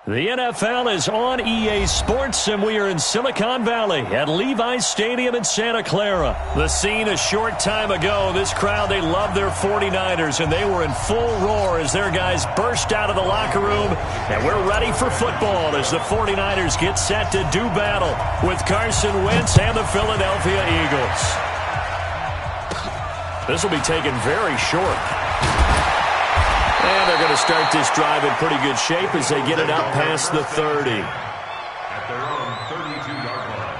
The NFL is on EA Sports, and we are in Silicon Valley at Levi's Stadium in Santa Clara. The scene a short time ago. This crowd, they love their 49ers, and they were in full roar as their guys burst out of the locker room. And we're ready for football as the 49ers get set to do battle with Carson Wentz and the Philadelphia Eagles. This will be taken very short. And they're going to start this drive in pretty good shape as they get it up past the 30. At their own 32-yard line.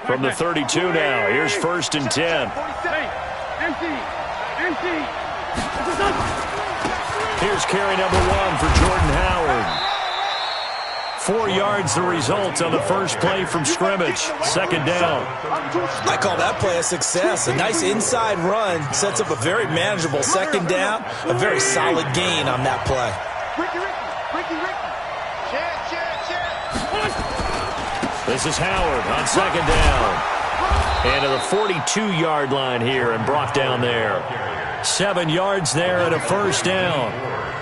From the 32 now, here's 1st and 10. Empty. Here's carry number 1 for Jordan Howard. 4 yards the result on the first play from scrimmage. 2nd down. I call that play a success. A nice inside run sets up a very manageable 2nd down. A very solid gain on that play. This is Howard on 2nd down. And to the 42-yard line here and brought down there. 7 yards there and a 1st down.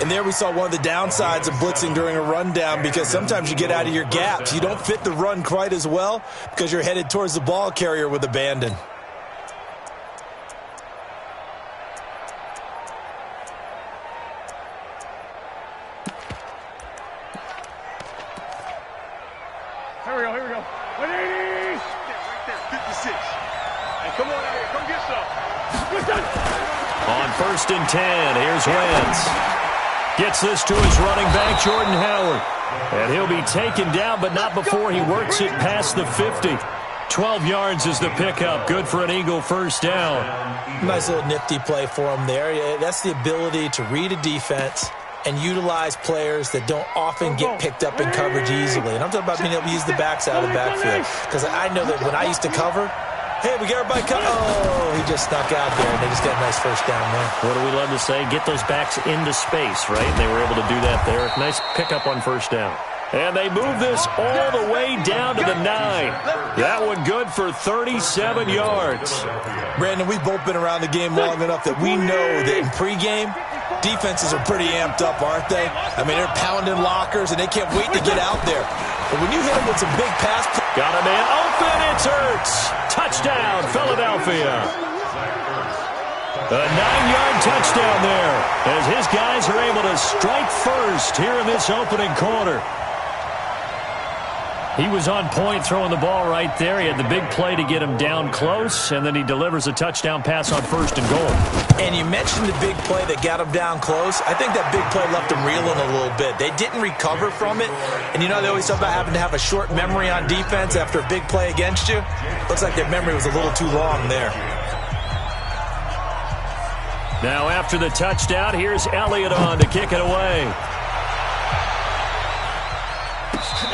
And there we saw one of the downsides of blitzing during a rundown, because sometimes you get out of your gaps. You don't fit the run quite as well because you're headed towards the ball carrier with abandon. Here we go. 180! Right there, 56. Hey, come on out here. Come get some. On 1st and 10, here's Wentz. Gets this to his running back, Jordan Howard. And he'll be taken down, but not before he works it past the 50. 12 yards is the pickup. Good for an Eagle 1st down. Nice little nifty play for him there. That's the ability to read a defense and utilize players that don't often get picked up in coverage easily. And I'm talking about being able to use the backs out of the backfield. Because I know that when I used to cover, hey, we got everybody covered. Oh, he just snuck out there, and they just got a nice 1st down there. What do we love to say? Get those backs into space, right? And they were able to do that there. Nice pickup on 1st down. And they move this all the way down to the 9. That one good for 37 yards. Brandon, we've both been around the game long enough that we know that in pregame, defenses are pretty amped up, aren't they? I mean, they're pounding lockers, and they can't wait to get out there. But when you hit them with some big pass... Got a man open, it's Hurts. Touchdown, Philadelphia. A 9-yard touchdown there as his guys are able to strike first here in this opening quarter. He was on point throwing the ball right there. He had the big play to get him down close, and then he delivers a touchdown pass on 1st and goal. And you mentioned the big play that got him down close. I think that big play left him reeling a little bit. They didn't recover from it. And you know, they always talk about having to have a short memory on defense after a big play against you. Looks like their memory was a little too long there. Now after the touchdown, here's Elliott on to kick it away.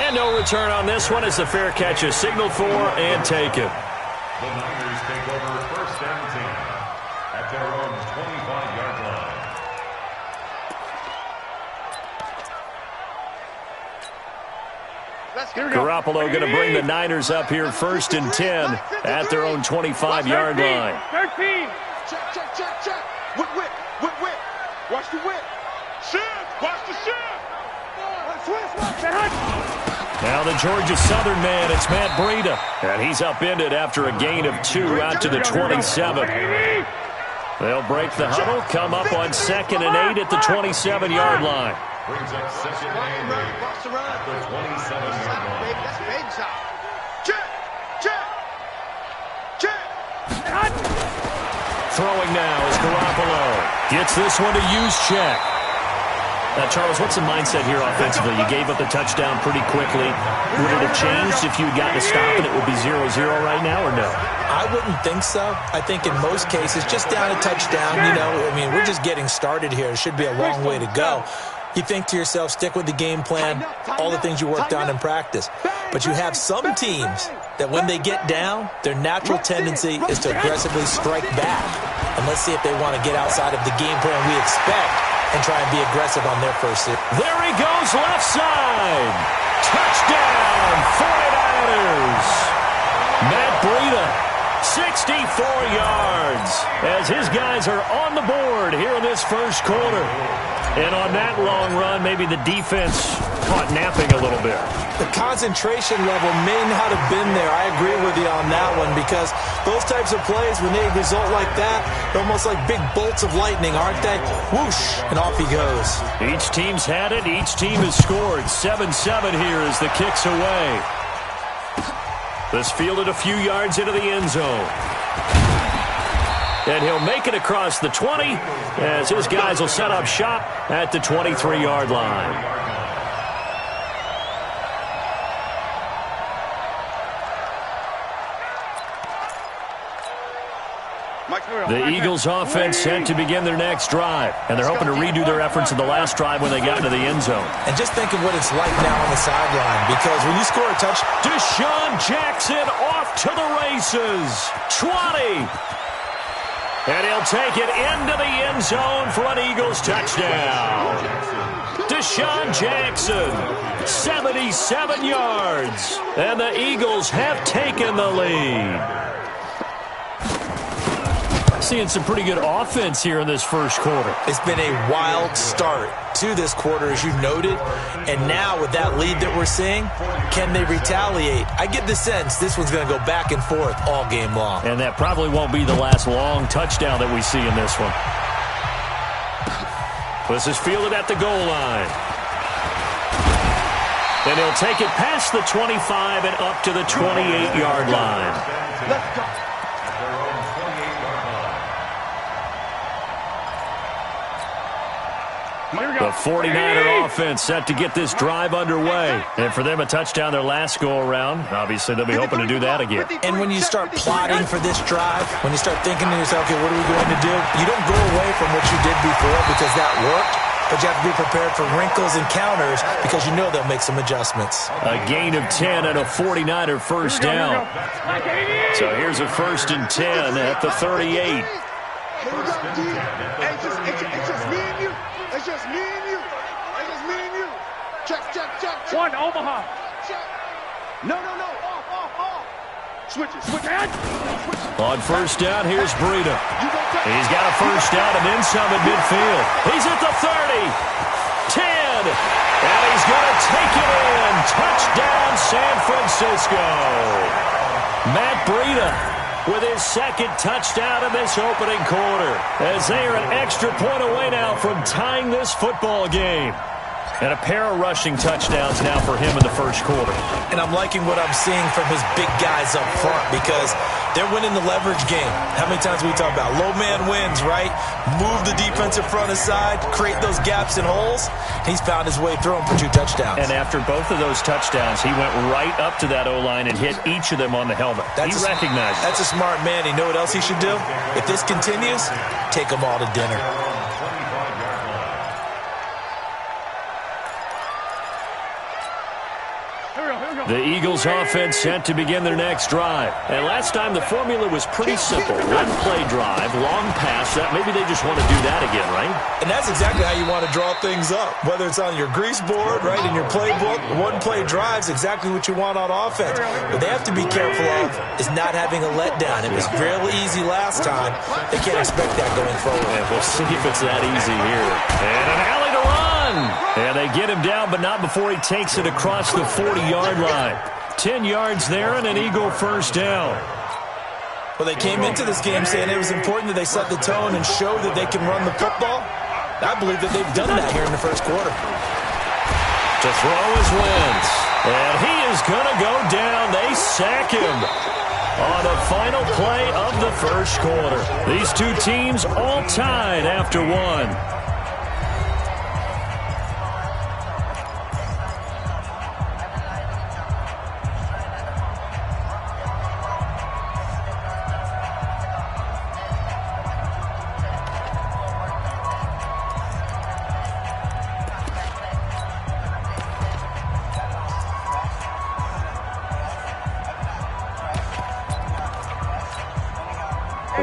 And no return on this one. It's a fair catch, a signal for and taken. The Niners take over 1st and 10 at their own 25-yard line. Garoppolo going to bring the Niners up here 1st and 10 at their own 25-yard line. 13. Check. Whip. Watch the whip. Shift. Watch the shift. Now the Georgia Southern man, it's Matt Breida. And he's upended after a gain of 2 out to the 27. They'll break the huddle, come up on 2nd and 8 at the 27-yard line. Brings up 2nd and 8 at the 27-yard line. That's baby shot. Check. Throwing now is Garoppolo. Gets this one to Juszczyk. Now, Charles, what's the mindset here offensively? You gave up a touchdown pretty quickly. Would it have changed if you had gotten a stop and it would be 0-0 right now, or no? I wouldn't think so. I think in most cases, just down a touchdown, we're just getting started here. It should be a long way to go. You think to yourself, stick with the game plan, all the things you worked on in practice. But you have some teams that when they get down, their natural tendency is to aggressively strike back. And let's see if they want to get outside of the game plan we expect and try and be aggressive on their first series. There he goes, left side. Touchdown, 49ers. Matt Breida, 64 yards, as his guys are on the board here in this first quarter. And on that long run, maybe the defense caught napping a little bit. The concentration level may not have been there. I agree with you on that one, because those types of plays, when they result like that, they're almost like big bolts of lightning, aren't they? Whoosh, and off he goes. Each team's had it. Each team has scored. 7-7 here as the kick's away. This fielded a few yards into the end zone. And he'll make it across the 20 as his guys will set up shop at the 23-yard line. The Eagles offense set to begin their next drive, and they're hoping to redo their efforts in the last drive when they got into the end zone. And just think of what it's like now on the sideline, because when you score a touchdown, Deshaun Jackson off to the races. 20. And he'll take it into the end zone for an Eagles touchdown. Deshaun Jackson, 77 yards. And the Eagles have taken the lead. Seeing some pretty good offense here in this first quarter. It's been a wild start to this quarter, as you noted. And now with that lead that we're seeing, can they retaliate? I get the sense this one's going to go back and forth all game long. And that probably won't be the last long touchdown that we see in this one. This is fielded at the goal line. And he'll take it past the 25 and up to the 28-yard line. Let's go. The 49er offense set to get this drive underway. And for them, a touchdown their last go-around. Obviously, they'll be hoping to do that again. And when you start plotting for this drive, when you start thinking to yourself, okay, what are we going to do? You don't go away from what you did before because that worked. But you have to be prepared for wrinkles and counters because you know they'll make some adjustments. A gain of 10 and a 49er first down. So here's a 1st and 10 at the 38. It's just me and you. It's just me and you. Check. One, Omaha. Check. No. Off. Switch it. On first down, here's Breida. He's got a first down and then some at midfield. He's at the 30. 10. And he's going to take it in. Touchdown, San Francisco. Matt Breida with his second touchdown in this opening quarter, as they are an extra point away now from tying this football game. And a pair of rushing touchdowns now for him in the first quarter. And I'm liking what I'm seeing from his big guys up front because they're winning the leverage game. How many times we talk about low man wins, right? Move the defensive front aside, create those gaps and holes. He's found his way through them for 2 touchdowns. And after both of those touchdowns, he went right up to that O-line and hit each of them on the helmet. He recognized it. That's a smart man. You know what else he should do? If this continues, take them all to dinner. The Eagles offense set to begin their next drive. And last time the formula was pretty simple. One play drive, long pass. Maybe they just want to do that again, right? And that's exactly how you want to draw things up. Whether it's on your grease board, right, in your playbook, one play drive's exactly what you want on offense. What they have to be careful of is not having a letdown. It was real easy last time. They can't expect that going forward. And we'll see if it's that easy here. And an alley to run. And they get him down, but not before he takes it across the 40-yard line. 10 yards there and an Eagle first down. Well, they came into this game saying it was important that they set the tone and show that they can run the football. I believe that they've done that here in the first quarter. To throw is Wentz. And he is going to go down. They sack him on the final play of the first quarter. These two teams all tied after one.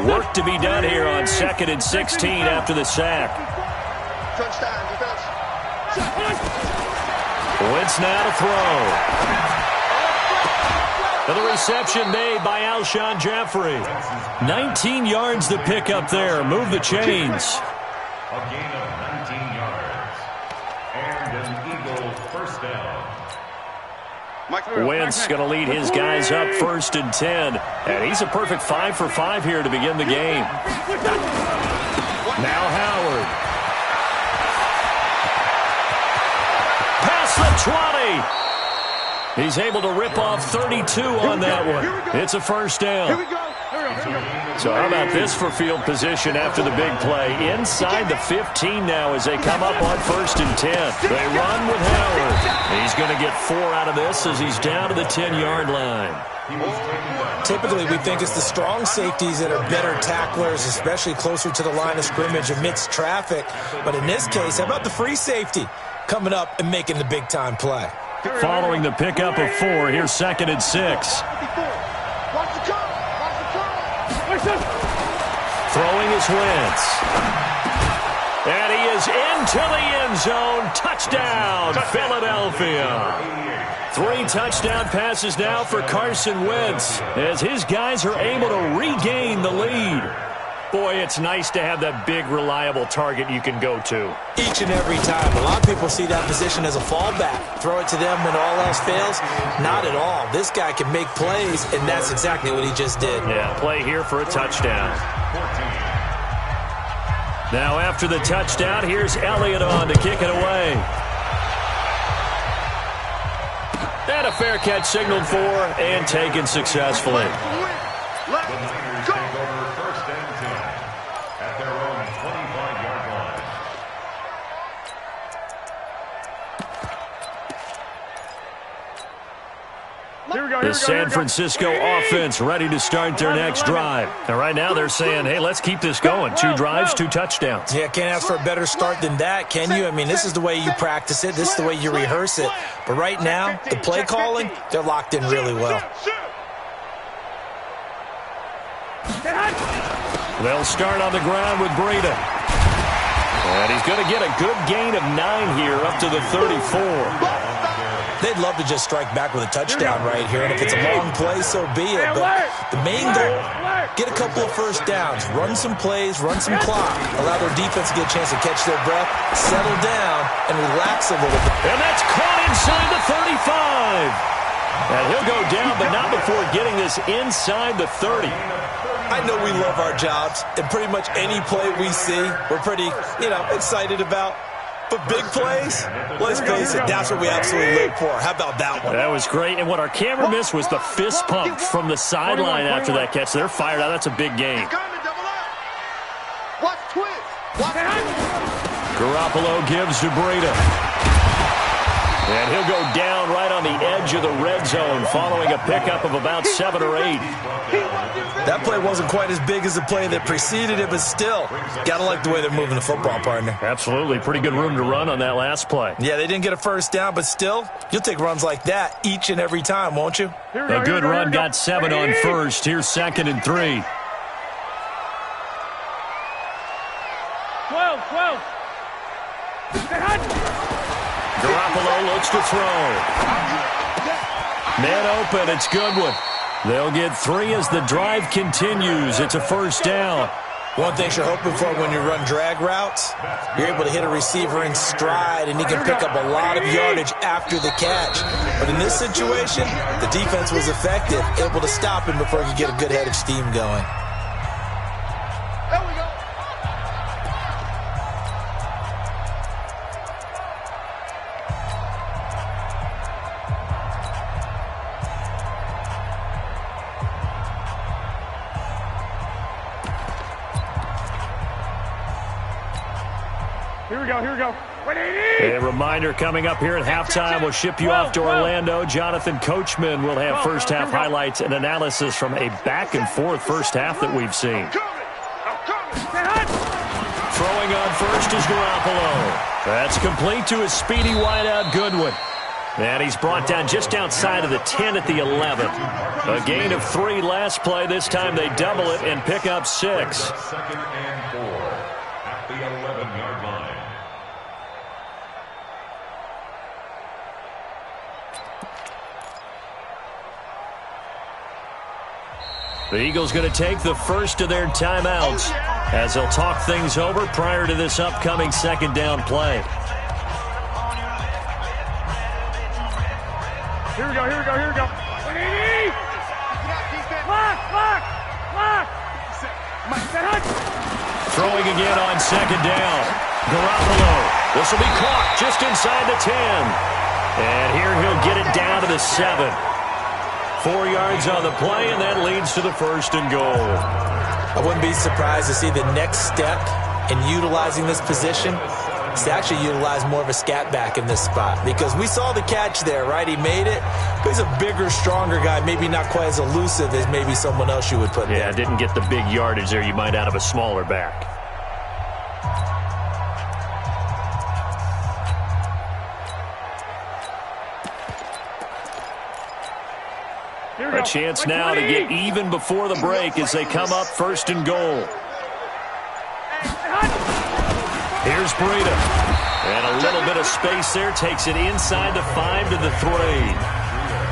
Work to be done here on 2nd and 16 after the sack. Touchdown, defense. Wentz now to throw. And the reception made by Alshon Jeffrey. 19 yards to pick up there. Move the chains. A gain of 19 yards. And an Eagle first down. Wentz going to lead his guys up 1st and 10. And he's a perfect 5 for 5 here to begin the game. Now Howard. Past the 20. He's able to rip off 32 on that one. It's a first down. So how about this for field position after the big play? Inside the 15 now as they come up on 1st and 10. They run with Howard. He's going to get 4 out of this as he's down to the 10-yard line. Typically, we think it's the strong safeties that are better tacklers, especially closer to the line of scrimmage amidst traffic. But in this case, how about the free safety coming up and making the big-time play? Following the pickup of 4, here's 2nd and 6. Throwing is Wentz. And he is into the end zone. Touchdown, Philadelphia. 3 touchdown passes now for Carson Wentz as his guys are able to regain the lead. Boy, it's nice to have that big, reliable target you can go to. Each and every time. A lot of people see that position as a fallback. Throw it to them when all else fails. Not at all. This guy can make plays, and that's exactly what he just did. Yeah, play here for a touchdown. Now after the touchdown, here's Elliott on to kick it away. And a fair catch signaled for and taken successfully. The San Francisco offense ready to start their next drive. And right now they're saying, hey, let's keep this going. 2 drives, 2 touchdowns. Yeah, can't ask for a better start than that, can you? I mean, this is the way you practice it. This is the way you rehearse it. But right now, the play calling, they're locked in really well. They'll start on the ground with Breida. And he's going to get a good gain of 9 here up to the 34. They'd love to just strike back with a touchdown right here, and if it's a long play, so be it. But the main goal, get a couple of first downs, run some plays, run some clock, allow their defense to get a chance to catch their breath, settle down, and relax a little bit. And that's caught inside the 35. And he'll go down, but not before getting this inside the 30. I know we love our jobs, and pretty much any play we see, we're pretty, excited about. But big plays, let's face it, that's what we absolutely live for. How about that one? That was great. And what our camera missed was the fist pump from the sideline after that catch. They're fired out. That's a big game. Garoppolo gives to Breida. And he'll go down right on the edge of the red zone following a pickup of about 7 or 8. That play wasn't quite as big as the play that preceded it, but still, gotta like the way they're moving the football, partner. Absolutely. Pretty good room to run on that last play. Yeah, they didn't get a first down, but still, you'll take runs like that each and every time, won't you? A good run got 7 on first. Here's 2nd and 3. 12. Garoppolo looks to throw. Man open, it's Goodwin. They'll get 3 as the drive continues. It's a first down. One thing you're hoping for when you run drag routes, you're able to hit a receiver in stride, and he can pick up a lot of yardage after the catch. But in this situation, the defense was effective, able to stop him before he could get a good head of steam going. Here we go. A reminder coming up here at halftime. We'll ship you off to Orlando. Jonathan Coachman will have first half highlights and analysis from a back and forth first half that we've seen. Throwing on first is Garoppolo. That's complete to his speedy wideout Goodwin. And he's brought down just outside of the 10 at the 11. A gain of 3 last play. This time they double it and pick up 6. 2nd and 4 at the 11-yard line. The Eagles going to take the first of their timeouts as they'll talk things over prior to this upcoming second down play. Here we go, here we go, here we go. Lock, lock, lock. Throwing again on second down. Garoppolo. This will be caught just inside the 10. And here he'll get it down to the 7. 4 yards on the play, and that leads to the first and goal. I wouldn't be surprised to see the next step in utilizing this position is to actually utilize more of a scat back in this spot, because we saw the catch there, right? He made it, but he's a bigger, stronger guy, maybe not quite as elusive as maybe someone else you would put there. Yeah, didn't get the big yardage there you might out of a smaller back. A chance now to get even before the break as they come up first and goal. Here's Breida. And a little bit of space there. Takes it inside the 5 to the 3.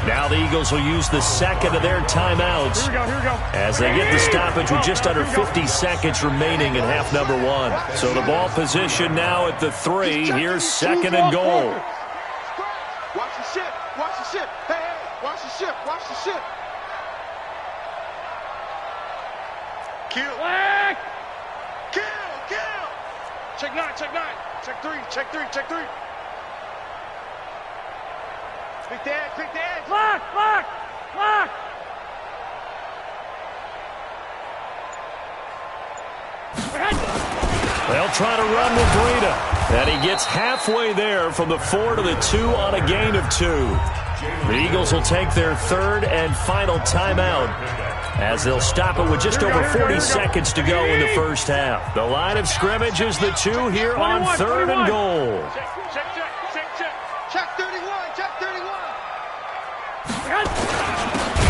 Now the Eagles will use the second of their timeouts as they get the stoppage with just under 50 seconds remaining in half number 1. So the ball position now at the 3. Here's second and goal. Watch the ship. Watch the ship. Hey, hey, watch the ship. Watch the ship. Kill. Kill. Kill. Check 9. Check 9. Check 3. Check 3. Check 3. Quick the edge. Quick the edge. Lock, lock, lock. They'll try to run with Breida. And he gets halfway there from the 4 to the 2 on a gain of 2. The Eagles will take their third and final timeout as they'll stop it with just over 40 seconds to go in the first half. The line of scrimmage is the 2 here on third and goal. Check 31. Check 31.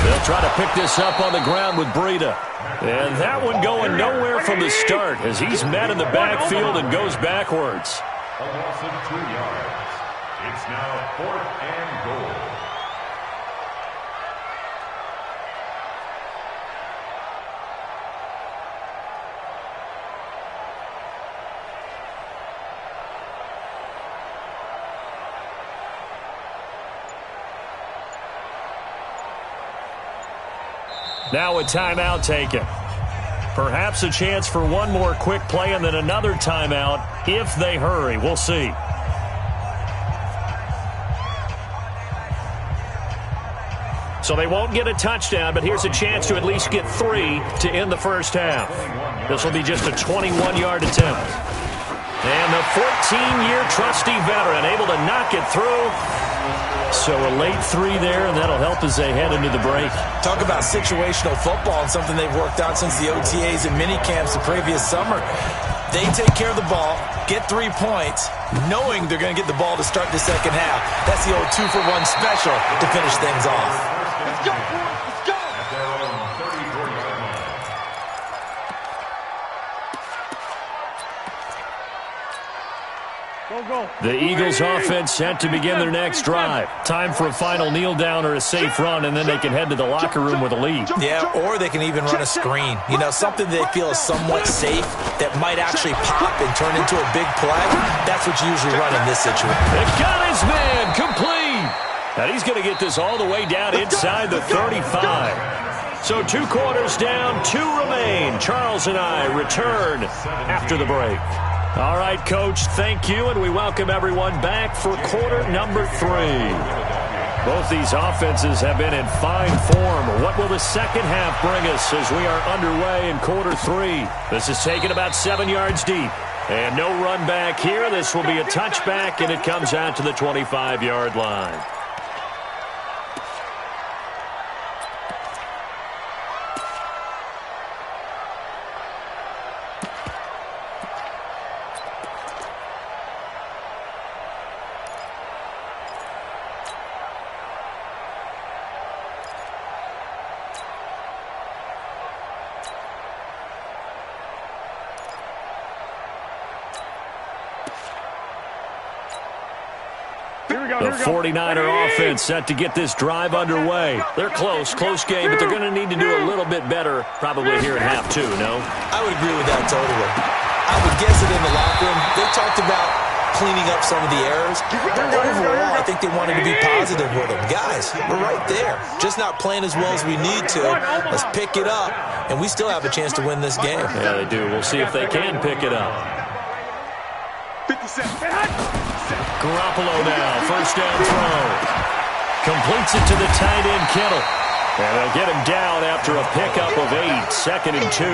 They'll try to pick this up on the ground with Breida. And that one going nowhere from the start as he's met in the backfield and goes backwards. A loss of 2 yards. It's now 4th and goal. Now a timeout taken. Perhaps a chance for one more quick play and then another timeout if they hurry. We'll see. So they won't get a touchdown, but here's a chance to at least get 3 to end the first half. This will be just a 21-yard attempt. And the 14-year trusty veteran able to knock it through. So a late 3 there, and that'll help as they head into the break. Talk about situational football and something they've worked out since the OTAs and mini camps the previous summer. They take care of the ball, get 3 points, knowing they're going to get the ball to start the second half. That's the old 2-for-1 special to finish things off. Let's go, boys. Let's go. At their own 34-yard line. Go. The Eagles offense set to begin their next drive. Time for a final kneel down or a safe run, and then they can head to the locker room with a lead. Yeah, or they can even run a screen. You know, something they feel is somewhat safe that might actually pop and turn into a big play. That's what you usually run in this situation. They've got his man complete. And he's going to get this all the way down inside the 35. So 2 quarters down, 2 remain. Charles and I return after the break. All right, Coach, thank you, and we welcome everyone back for quarter number 3. Both these offenses have been in fine form. What will the second half bring us as we are underway in quarter 3? This is taken about 7 yards deep. And no run back here. This will be a touchback, and it comes out to the 25-yard line. Here we The 49er offense set to get this drive underway. They're close game, but they're going to need to do a little bit better probably here in half two, no? I would agree with that totally. I would guess that in the locker room, they talked about cleaning up some of the errors. But overall, I think they wanted to be positive with them. Guys, we're right there. Just not playing as well as we need to. Let's pick it up, and we still have a chance to win this game. Yeah, they do. We'll see if they can pick it up. 57. Garoppolo now, first down throw. Completes it to the tight end, Kittle. And they'll get him down after a pickup of 8, 2nd and 2.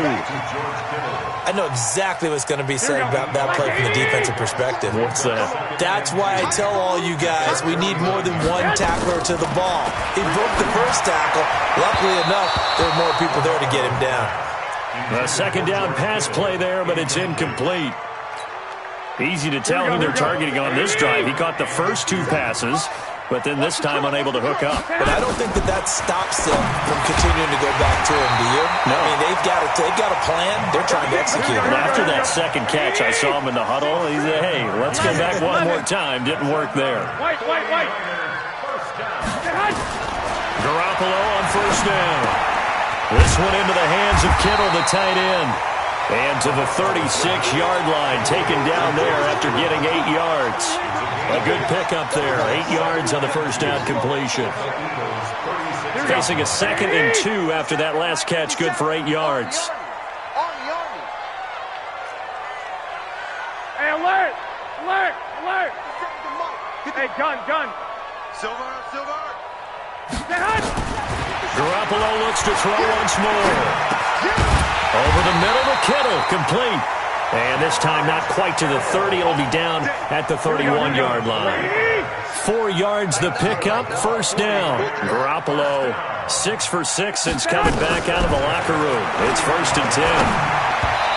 I know exactly what's going to be said about that play from the defensive perspective. What's that? That's why I tell all you guys we need more than one tackler to the ball. He broke the first tackle. Luckily enough, there were more people there to get him down. A second down pass play there, but it's incomplete. Easy to tell who they're targeting on this drive. He caught the first 2 passes, but then this time unable to hook up. But I don't think that stops them from continuing to go back to him, do you? No. I mean, they've got a plan. They're trying to execute it. After that second catch, I saw him in the huddle. He said, hey, let's go back one more time. Didn't work there. Garoppolo on first down. This one into the hands of Kittle, the tight end. And to the 36-yard line, taken down there after getting 8 yards. A good pickup there, 8 yards on the first down completion. Facing a 2nd and 2 after that last catch, good for 8 yards. Hey, alert! Hey, gun. Silver. Garoppolo looks to throw once more. Over the middle to Kittle, complete. And this time not quite to the 30. It'll be down at the 31-yard line. 4 yards the pickup, first down. Garoppolo 6 for 6 since coming back out of the locker room. It's 1st and 10.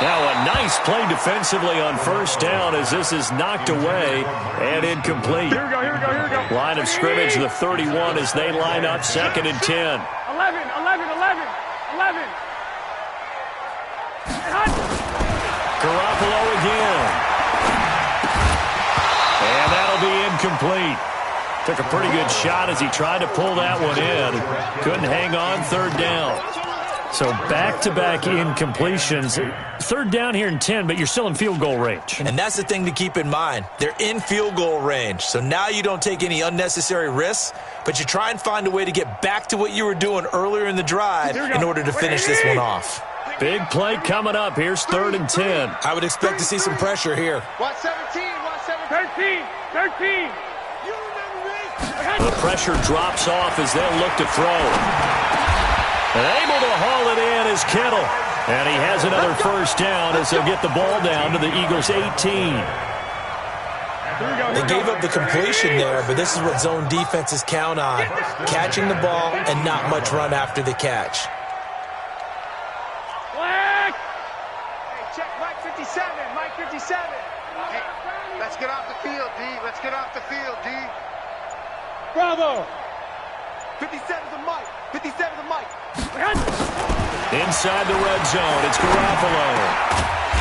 Now a nice play defensively on first down as this is knocked away and incomplete. Here we go. Line of scrimmage, the 31 as they line up 2nd and 10. 11. Garoppolo again. And that'll be incomplete. Took a pretty good shot as he tried to pull that one in. Couldn't hang on, 3rd down. So back-to-back incompletions. 3rd down here in 10, but you're still in field goal range. And that's the thing to keep in mind. They're in field goal range. So now you don't take any unnecessary risks, but you try and find a way to get back to what you were doing earlier in the drive in order to finish this one off. Big play coming up. Here's 3rd and 10. I would expect to see some pressure here. 13. The pressure drops off as they'll look to throw. And able to haul it in is Kittle. And he has another first down as they'll get the ball down to the Eagles' 18. They gave up the completion there, but this is what zone defenses count on. Catching the ball and not much run after the catch. Check Mike 57. Hey, let's get off the field, D. Bravo. 57's a Mike. Inside the red zone, it's Garoppolo.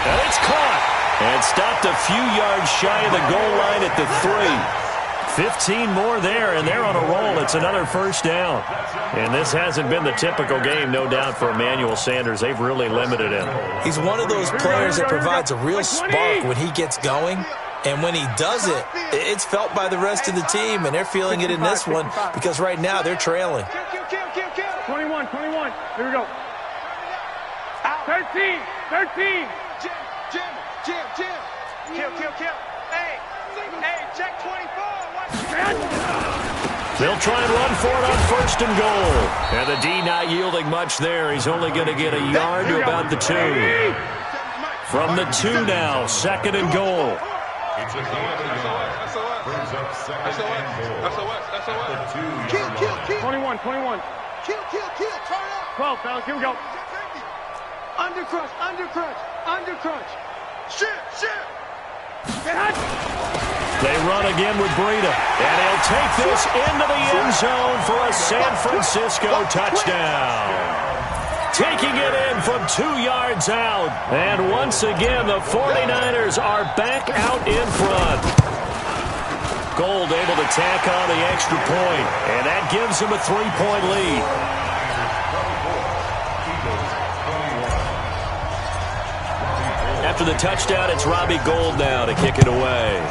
And it's caught. And stopped a few yards shy of the goal line at the 3. 15 more there, and they're on a roll. It's another first down. And this hasn't been the typical game, no doubt, for Emmanuel Sanders. They've really limited him. He's one of those players that provides a real spark when he gets going. And when he does it, it's felt by the rest of the team, and they're feeling it in this one because right now they're trailing. 21. Here we go. 13. Jim. Kill. Hey, check 24. They'll try and run for it on 1st and goal. And the D not yielding much there. He's only going to get a yard to about the 2. From the 2 now, 2nd and goal. It's a brings up 2nd and goal. Kill. 21. Kill. Turn up. 12, fellas. Here we go. Under crunch. Shit. They run again with Breida. And he'll take this into the end zone for a San Francisco touchdown. Taking it in from 2 yards out. And once again, the 49ers are back out in front. Gold able to tack on the extra point, and that gives him a 3-point lead. After the touchdown, it's Robbie Gould now to kick it away.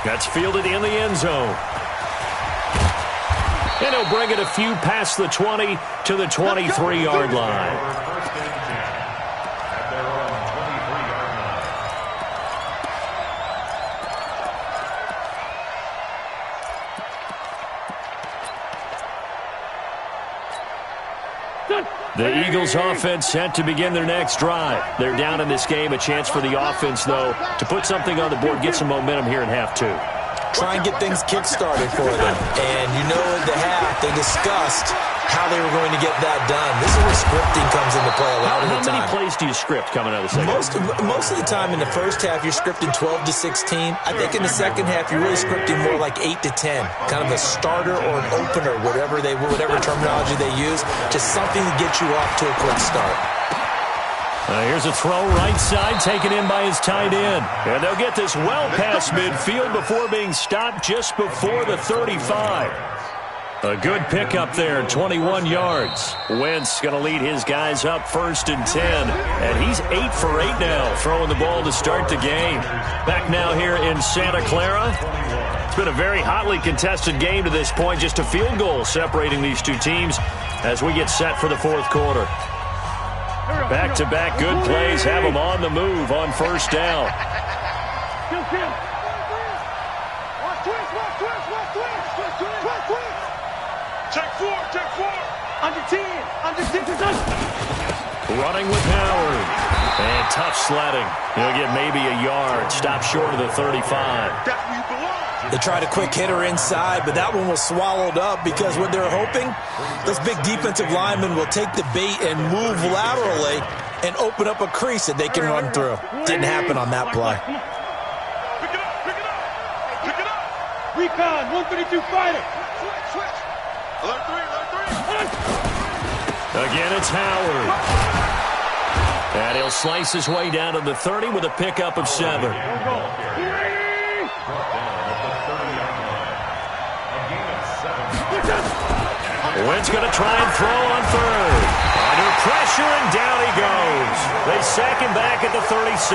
That's fielded in the end zone. And he'll bring it a few past the 20 to the 23-yard line. The Eagles offense set to begin their next drive. They're down in this game. A chance for the offense, though, to put something on the board, get some momentum here in half two. Try and get things kick-started for them. And you know at the half, they discussed how they were going to get that done. This is where scripting comes into play a lot of the time. How many plays do you script coming out of the second half? Most of the time in the first half, you're scripting 12 to 16. I think in the second half, you're really scripting more like 8 to 10. Kind of a starter or an opener, whatever terminology they use. Just something to get you off to a quick start. Here's a throw right side taken in by his tight end. And they'll get this well past midfield before being stopped just before the 35. A good pickup there, 21 yards. Wentz going to lead his guys up 1st and 10. And he's 8 for 8 now, throwing the ball to start the game. Back now here in Santa Clara. It's been a very hotly contested game to this point. Just a field goal separating these two teams as we get set for the fourth quarter. Back-to-back good plays have them on the move on first down. Check four. Under 10. Running with Howard. And tough sledding. He'll get maybe a yard. Stop short of the 35. That's where you belong. They tried a quick hitter inside, but that one was swallowed up because what they're hoping, those big defensive linemen will take the bait and move laterally and open up a crease that they can run through. Didn't happen on that play. Pick it up. Recon, 132 fighter. Switch. Alert three. Again, it's Howard. And he'll slice his way down to the 30 with a pickup of 7. Wentz going to try and throw on 3rd. Under pressure, and down he goes. They sack him back at the 36.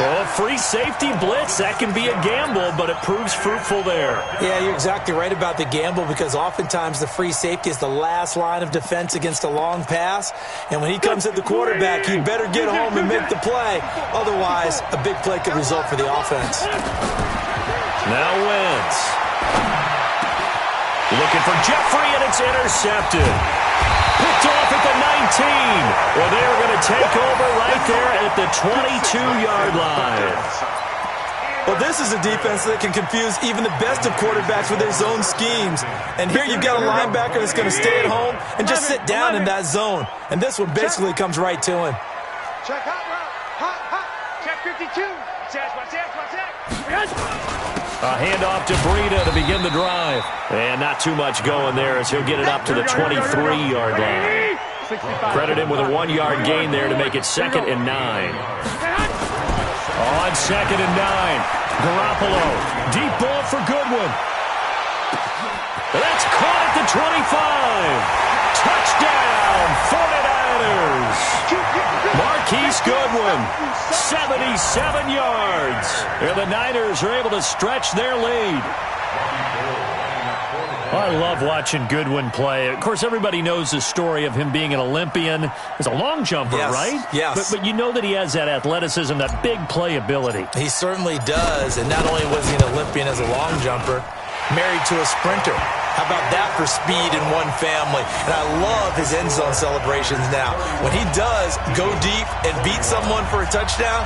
Well, free safety blitz, that can be a gamble, but it proves fruitful there. Yeah, you're exactly right about the gamble because oftentimes the free safety is the last line of defense against a long pass. And when he comes at the quarterback, he better get home and make the play. Otherwise, a big play could result for the offense. Now Wentz. Looking for Jeffrey, and it's intercepted. Picked off at the 19. Well, they are going to take over right there at the 22-yard line. Well, this is a defense that can confuse even the best of quarterbacks with their zone schemes. And here you've got a linebacker that's going to stay at home and just sit down in that zone. And this one basically comes right to him. Check hot route. Check 52. Watch that. A handoff to Breida to begin the drive. And not too much going there as he'll get it up to the 23-yard line. Credit him with a 1-yard gain there to make it 2nd and 9. On 2nd and 9. Garoppolo. Deep ball for Goodwin. That's caught at the 25. Touchdown, 49ers. Marquise Goodwin, 77 yards. And the Niners are able to stretch their lead. I love watching Goodwin play. Of course, everybody knows the story of him being an Olympian as a long jumper, right? Yes. But you know that he has that athleticism, that big playability. He certainly does. And not only was he an Olympian as a long jumper, married to a sprinter. How about that for speed in one family? And I love his end zone celebrations now. When he does go deep and beat someone for a touchdown,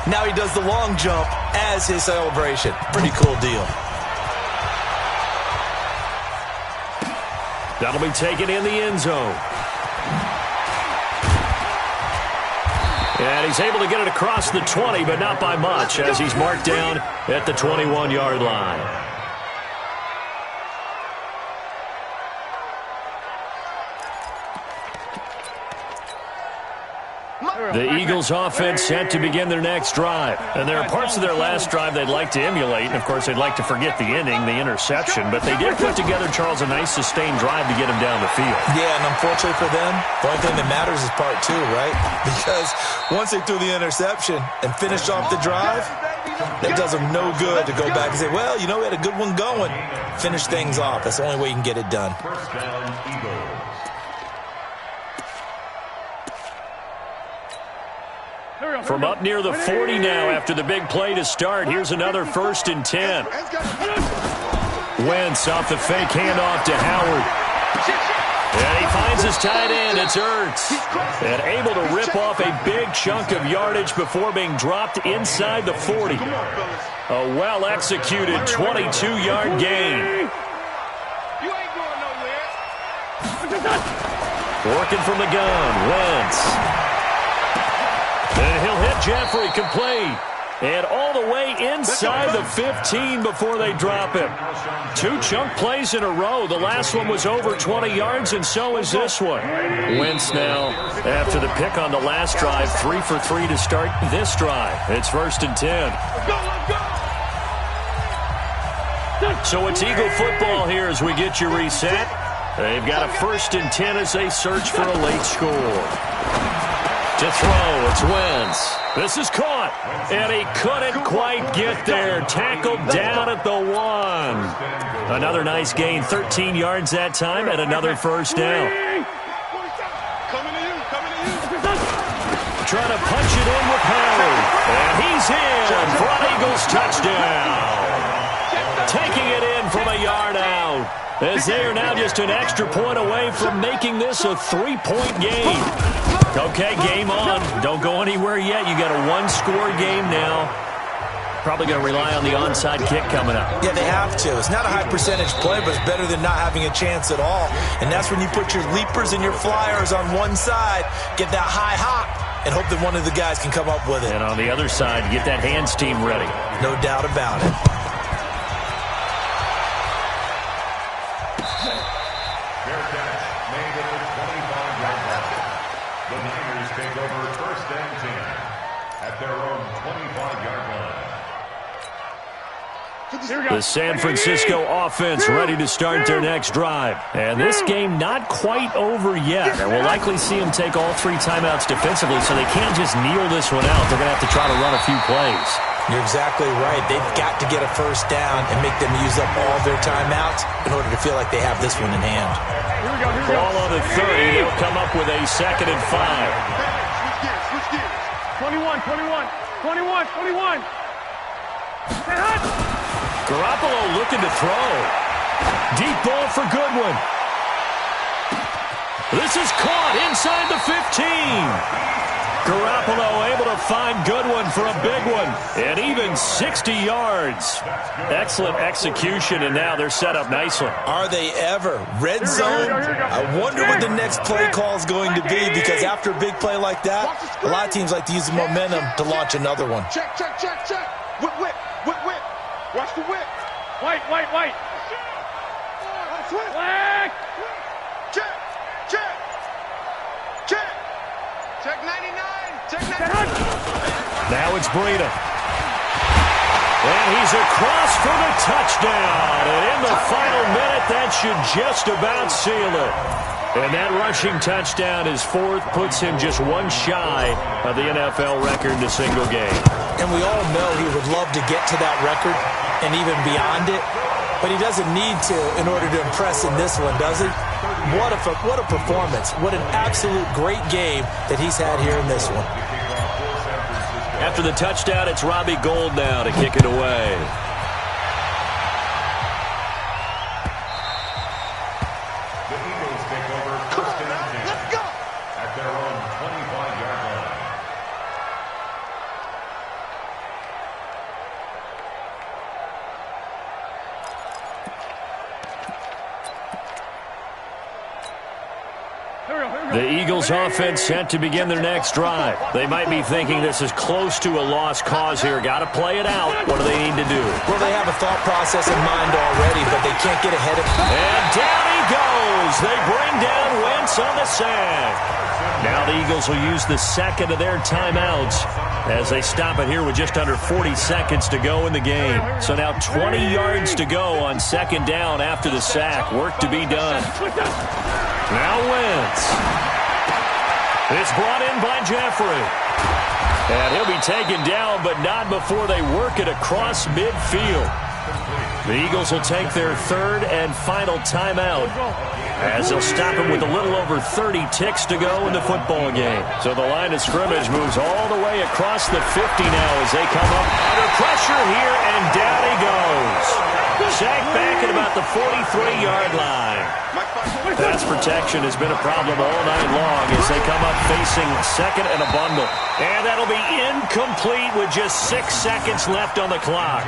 now he does the long jump as his celebration. Pretty cool deal. That'll be taken in the end zone. And he's able to get it across the 20, but not by much, as he's marked down at the 21-yard line. The Eagles offense set to begin their next drive. And there are parts of their last drive they'd like to emulate. And, of course, they'd like to forget the inning, the interception. But they did put together, Charles, a nice sustained drive to get him down the field. Yeah, and unfortunately for them, the only thing that matters is part two, right? Because once they threw the interception and finished off the drive, that does them no good to go back and say, well, you know, we had a good one going. Finish things off. That's the only way you can get it done. First down, Eagles. From up near the 40 now after the big play to start. Here's another 1st and 10. Wentz off the fake handoff to Howard. And he finds his tight end. It's Ertz. And able to rip off a big chunk of yardage before being dropped inside the 40. A well-executed 22-yard gain. You ain't going nowhere. Working from the gun, Wentz. And he'll hit Jeffrey, complete. And all the way inside the 15 before they drop him. 2 chunk plays in a row. The last one was over 20 yards, and so is this one. Wentz now, after the pick on the last drive, 3 for 3 to start this drive. It's 1st and 10. So it's Eagle football here as we get you reset. They've got a 1st and 10 as they search for a late score. To throw, it's Wentz. This is caught, and he couldn't quite get there. Tackled down at the 1. Another nice gain, 13 yards that time, and another 1st down. Coming to you. Trying to punch it in with Howard, and he's in for an Eagles touchdown. Taking it in from a yard out, as they are now just an extra point away from making this a 3-point game. Okay, game on. Don't go anywhere yet. You got a 1-score game now. Probably going to rely on the onside kick coming up. Yeah, they have to. It's not a high percentage play, but it's better than not having a chance at all. And that's when you put your leapers and your flyers on one side, get that high hop, and hope that one of the guys can come up with it. And on the other side, get that hands team ready. No doubt about it. Fair catch made at the 25-yard line. The Niners take over 1st and 10 at their own 25-yard line. The San Francisco offense ready to start their next drive. And this game not quite over yet. And we'll likely see them take all 3 timeouts defensively, so they can't just kneel this one out. They're going to have to try to run a few plays. You're exactly right. They've got to get a 1st down and make them use up all their timeouts in order to feel like they have this one in hand. Here we go. Ball on the 30. They'll come up with a 2nd and 5. Switch gears. 21. Garoppolo looking to throw. Deep ball for Goodwin. This is caught inside the 15. Garoppolo able to find Goodwin for a big one. And even 60 yards. Excellent execution, and now they're set up nicely. Are they ever? Red zone? I wonder what the next play call is going to be, because after a big play like that, a lot of teams like to use the momentum to launch another one. Check. Whip. Watch the whip. White. Black. Check. Check 99. Now it's Breida. And he's across for the touchdown. And in the final minute, that should just about seal it. And that rushing touchdown, his 4th, puts him just 1 shy of the NFL record in a single game. And we all know he would love to get to that record and even beyond it, but he doesn't need to in order to impress in this one, does he? What a performance. What an absolute great game that he's had here in this one. After the touchdown, it's Robbie Gould now to kick it away. The Eagles take over 1st and 10 Let's go. at their own 25-yard line. The Eagles offense set to begin their next drive. They might be thinking this is close to a lost cause here. Got to play it out. What do they need to do? Well, they have a thought process in mind already, but they can't get ahead of it. And down he goes. They bring down Wentz on the sack. Now the Eagles will use the second of their timeouts as they stop it here with just under 40 seconds to go in the game. So now 20 yards to go on second down after the sack. Work to be done. Now Wentz. It's brought in by Jeffrey. And he'll be taken down, but not before they work it across midfield. The Eagles will take their third and final timeout as they'll stop him with a little over 30 ticks to go in the football game. So the line of scrimmage moves all the way across the 50 now as they come up under pressure here, and down he goes. Sacked back at about the 43-yard line. Pass protection has been a problem all night long as they come up facing second and a bundle. And that'll be incomplete with just 6 seconds left on the clock.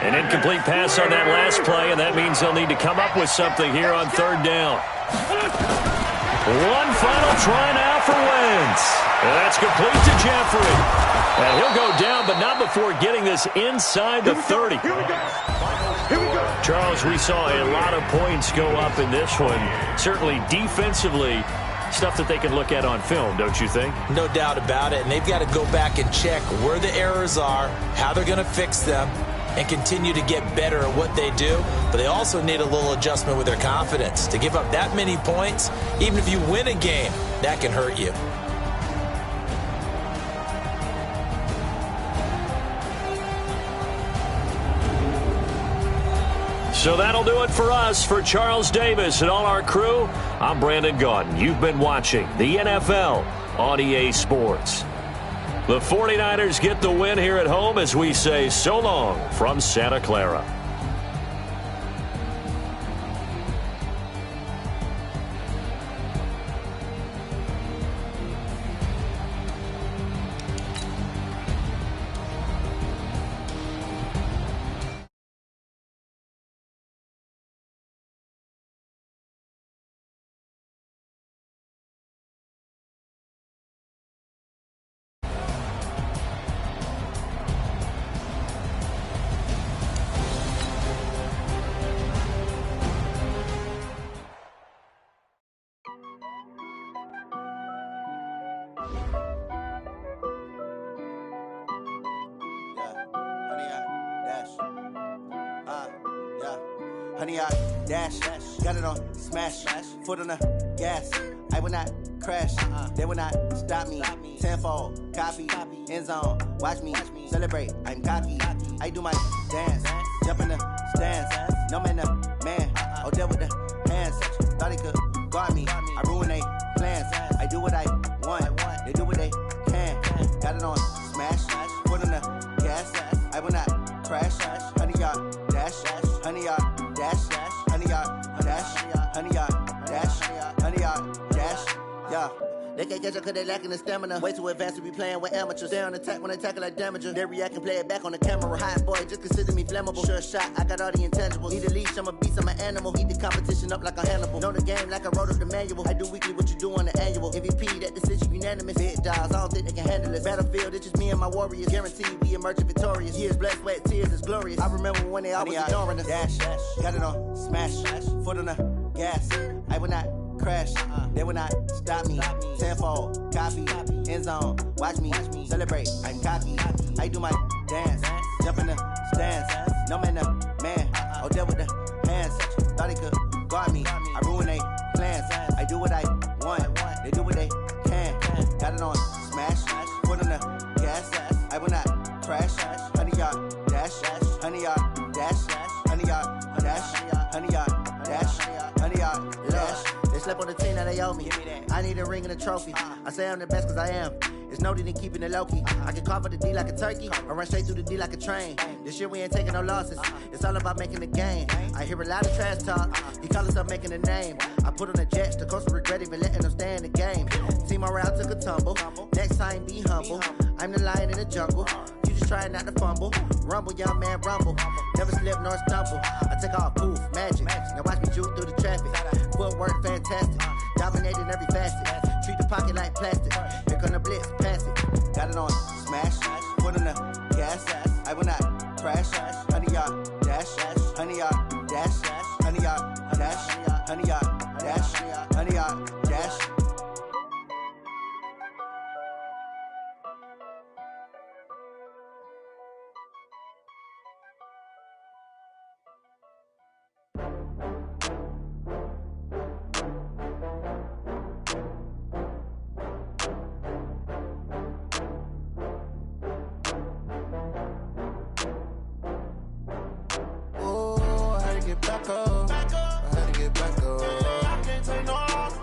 An incomplete pass on that last play, and that means they'll need to come up with something here on third down. One final try now for Wentz. That's complete to Jeffrey. And he'll go down, but not before getting this inside the 30. Here we go. Charles, we saw a lot of points go up in this one. Certainly defensively, stuff that they can look at on film, don't you think? No doubt about it, and they've got to go back and check where the errors are, how they're going to fix them, and continue to get better at what they do. But they also need a little adjustment with their confidence. To give up that many points, even if you win a game, that can hurt you. So that'll do it for us. For Charles Davis and all our crew, I'm Brandon Gaudin. You've been watching the NFL on EA Sports. The 49ers get the win here at home as we say so long from Santa Clara. Honey, I dash, got it on smash, foot on the gas. I will not crash, they will not stop me. Tenfold, copy, end zone, watch me celebrate. I'm cocky, I do my dance, jump in the stands. No man, the man, oh, there with the hands. Thought he could guard me, I ruin they plans. I do what I want, they do what they can. Got it on smash, foot on the gas. I will not crash, honey, y'all dash, honey, y'all dash, honey, y'all dash, honey, y'all dash, honey, y'all dash, yeah. They can't catch up cause they lacking the stamina. Way too advanced to be playing with amateurs. They on attack when they tackle like damager. They react and play it back on the camera. Hot boy, just consider me flammable. Sure shot, I got all the intangibles. Need a leash, I'm a beast, I'm an animal. Heat the competition up like a Hannibal. Know the game like I wrote up the manual. I do weekly what you do on the annual. MVP, that decision unanimous. Big dogs, I don't think they can handle this. Battlefield, it's just me and my warriors. Guaranteed we emerging victorious. Years, blood, sweat, tears, it's glorious. I remember when they always ignoring us. Dash, got it on smash, foot on the gas. I will not crash, they will not stop me. Tenfold, copy, end zone, watch me celebrate. I'm cocky, I do my dance, jump in the stands. No man, the man, oh, there with the hands. Thought he could guard me, I ruin they plans. I do what I want, they do what they can. Got it on smash, foot on the gas. I will not crash, honey, y'all dash, honey, y'all dash, honey, y'all dash, honey, y'all dash, honey, y'all dash. They slept on the team that they owe me. I need a ring and a trophy. I say I'm the best cause I am. It's no need in keeping it low-key. I can carve up the D like a turkey, or run straight through the D like a train. This year we ain't taking no losses. It's all about making the game. I hear a lot of trash talk. He call himself making a name. I put on the Jets, the coach will regret even letting them stay in the game. Team morale took a tumble. Next time be humble. I'm the lion in the jungle. You just trying not to fumble. Rumble, young man, rumble. Never slip nor stumble. I take off, poof, magic. Now watch me juke through the traffic. Footwork fantastic. Dominating every facet. Treat the pocket like plastic. Here come the blitz, pass it. Got it on smash. Foot on the gas. I will not crash. 100-yard dash. 100-yard dash. 100-yard dash. 100-yard dash. 100-yard dash. Back up. I had to get back up. I can't take no loss.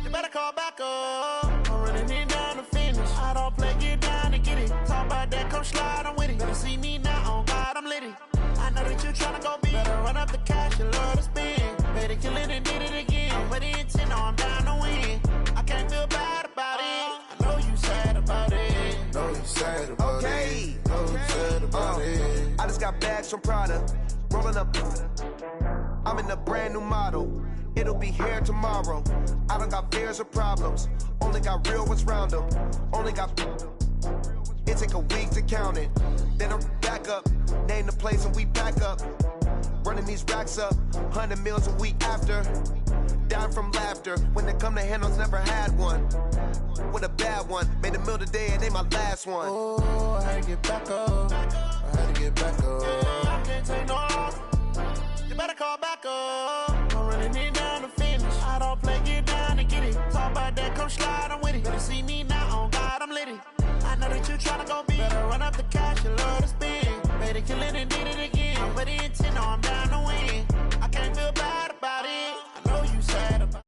You better call back up. I'm running it down to finish. I don't play, get down to get it. Talk about that, come slide, I'm with it. Better see me now, on God, I'm lit it. I know that you tryna go big. Better run up the cash, you love to spend. Better kill it and did it again. I'm with the intent, I'm down to win. I can't feel bad about it. I know you sad about it. Know you sad about it. Know you sad about it. I just got bags from Prada. Rolling up, I'm in a brand new model. It'll be here tomorrow. I don't got fears or problems. Only got real ones round them. Only got. It take a week to count it. Then I'm back up. Name the place and we back up. Running these racks up. 100 meals a week after. Down from laughter. When they come to handles, never had one. With a bad one. Made a meal today and they my last one. Oh, I had to get back up. I had to get back up. I can't take no loss. You better call back up. I'm running it down to finish. I don't play, get down to get it. Talk about that, come slide, I'm with it. Better see me now, on God, I'm lit it. I know that you tryna go big. Better run up the cash, you love to spend. Better kill it and did it again. I'm with the intent, I'm down to win. I can't feel bad about it. I know you sad about it.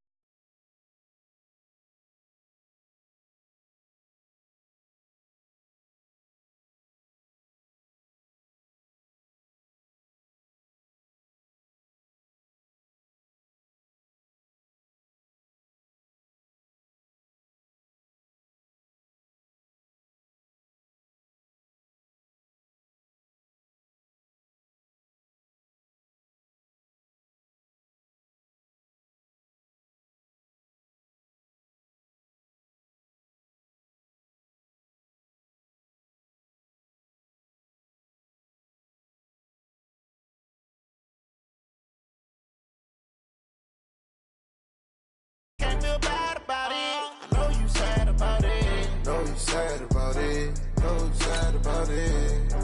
Feel bad about it. I know you sad about it. Know you sad about it. Know you sad about it.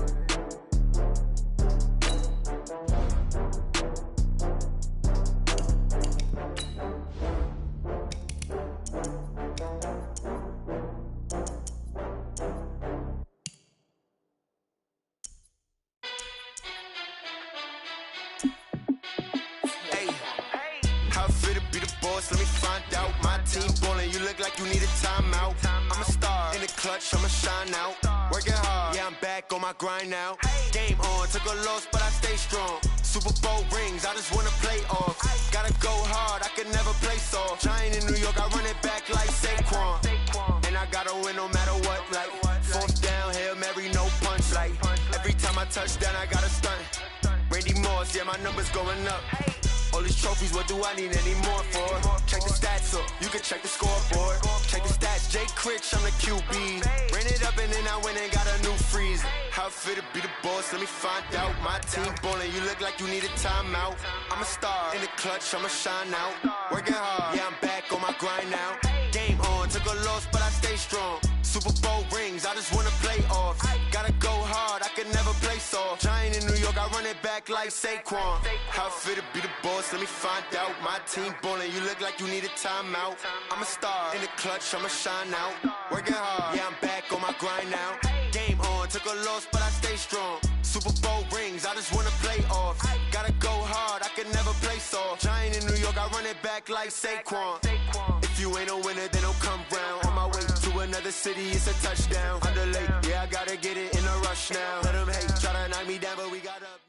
Let me find out. My team ballin', you look like you need a timeout. I'm a star in the clutch, I'ma shine out. Working hard, yeah, I'm back on my grind now. Game on, took a loss, but I stay strong. Super Bowl rings, I just wanna play off. Gotta go hard, I can never play soft. Giant in New York, I run it back like Saquon. And I gotta win no matter what, like fourth down, Hail Mary, no punch. Like every time I touch down, I gotta stunt. Randy Moss, yeah, my numbers going up. All these trophies, what do I need any more for? Check the stats up, you can check the scoreboard. Check the stats, Jay Critch, I'm the QB. Ran it up and then I went and got a new freeze. How it feel to be the boss, let me find out. My team ballin', you look like you need a timeout. I'm a star in the clutch, I'ma shine out. Working hard, yeah, I'm back on my grind now. Game on, took a loss, but I stay strong. Super Bowl rings, I just wanna play off. Gotta go hard, I can never play soft. Giant in New York, I run it back like Saquon. How it feel to be the boss, let me find out. My team ballin', you look like you need a timeout. I'm a star in the clutch, I'ma shine out. Working hard, yeah, I'm back on my grind now. Game on, took a loss, but I stay strong. Super Bowl rings, I just wanna play off. Gotta go hard, I can never play soft. Giant in New York, I run it back like Saquon. If you ain't a winner, then don't come round. On my way to another city, it's a touchdown. Underlay, yeah, I gotta get it in a rush now. Let them hate, try to knock me down, but we got up.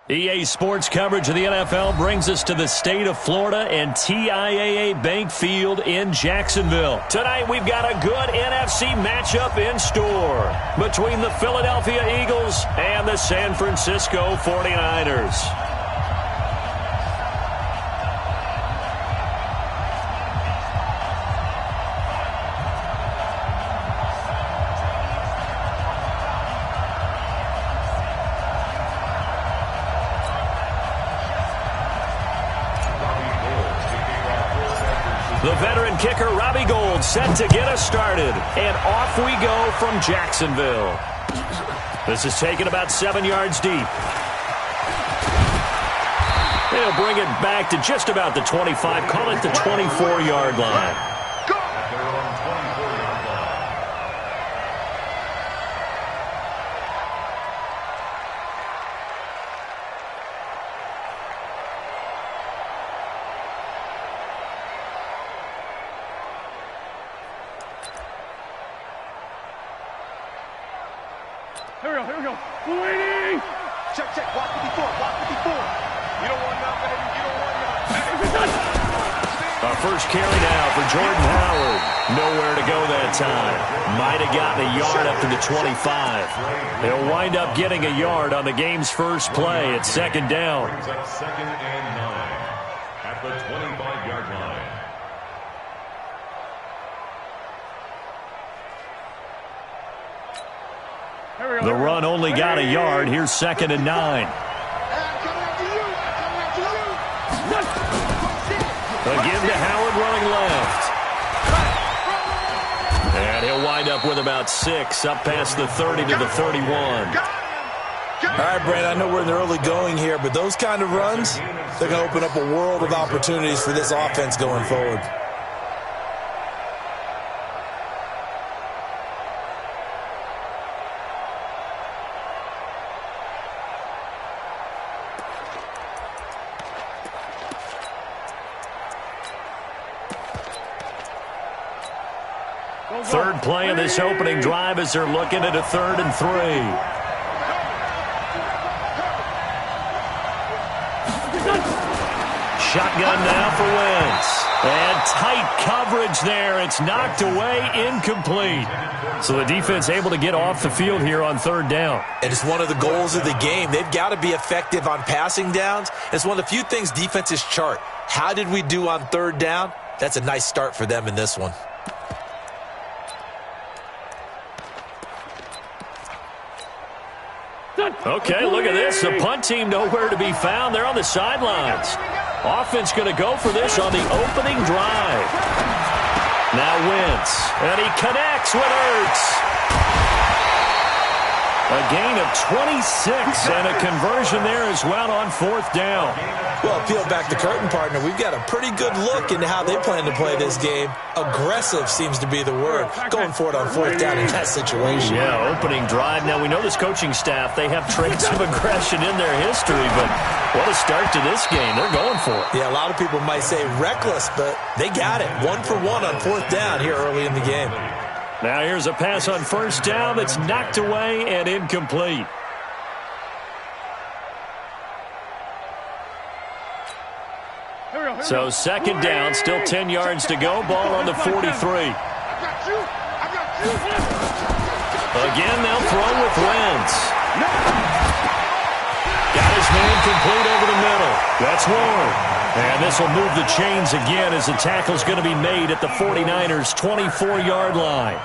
EA Sports coverage of the NFL brings us to the state of Florida and TIAA Bank Field in Jacksonville. Tonight we've got a good NFC matchup in store between the Philadelphia Eagles and the San Francisco 49ers. The veteran kicker, Robbie Gould, set to get us started. And off we go from Jacksonville. This is taken about 7 yards deep. They'll bring it back to just about the 25, call it the 24-yard line. Here we go. Waiting. Check. Block 54. You don't want nothing. You don't want nothing. Our first carry now for Jordan Howard. Nowhere to go that time. Might have gotten a yard up to the 25. They'll wind up getting a yard on the game's first play. It's second down. Brings up 2nd and 9 at the 25-yard line. The run only got a yard. Here's 2nd and 9. Again to Howard running left. And he'll wind up with about 6 up past the 30 to the 31. All right, Brandon, I know we're in the early going here, but those kind of runs, they're going to open up a world of opportunities for this offense going forward. Third play of this opening drive as they're looking at a 3rd and 3. Shotgun now for Wentz. And tight coverage there. It's knocked away, incomplete. So the defense able to get off the field here on 3rd down. And it's one of the goals of the game. They've got to be effective on passing downs. It's one of the few things defenses chart. How did we do on 3rd down? That's a nice start for them in this one. Okay, look at this. The punt team nowhere to be found. They're on the sidelines. Offense going to go for this on the opening drive. Now Wentz. And he connects with Ertz. A gain of 26 and a conversion there as well on 4th down. Well, peel back the curtain, partner. We've got a pretty good look into how they plan to play this game. Aggressive seems to be the word. Going for it on 4th down in that situation. Yeah, opening drive. Now, we know this coaching staff, they have traits of aggression in their history, but what a start to this game. They're going for it. Yeah, a lot of people might say reckless, but they got it. 1 for 1 on 4th down here early in the game. Now here's a pass on 1st down that's knocked away and incomplete. So 2nd down, still 10 yards to go. Ball on the 43. Again, they'll throw with Wentz. Got his man complete over the middle. That's Ward. And this will move the chains again as the tackle's going to be made at the 49ers' 24-yard line.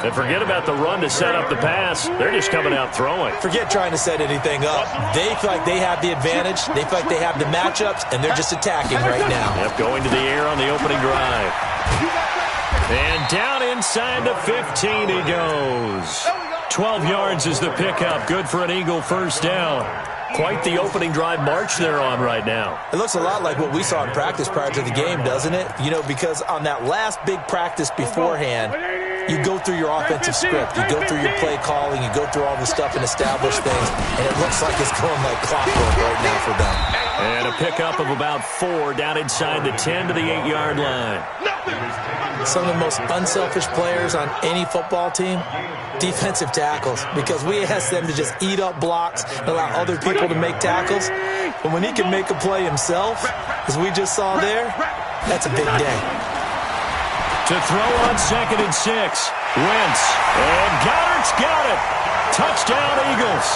And forget about the run to set up the pass. They're just coming out throwing. Forget trying to set anything up. They feel like they have the advantage. They feel like they have the matchups, and they're just attacking right now. Yep, going to the air on the opening drive. And down inside the 15 he goes. 12 yards is the pickup. Good for an Eagle 1st down. Quite the opening drive march they're on right now. It looks a lot like what we saw in practice prior to the game, doesn't it? You know, because on that last big practice beforehand, you go through your offensive script, you go through your play calling, you go through all the stuff and establish things, and it looks like it's going like clockwork right now for them. And a pickup of about 4 down inside the 10 to the 8-yard line. Some of the most unselfish players on any football team, defensive tackles, because we ask them to just eat up blocks and allow other people to make tackles. But when he can make a play himself, as we just saw there, that's a big day. To throw on 2nd and 6. Wentz. And Goddard's got it. Touchdown, Eagles.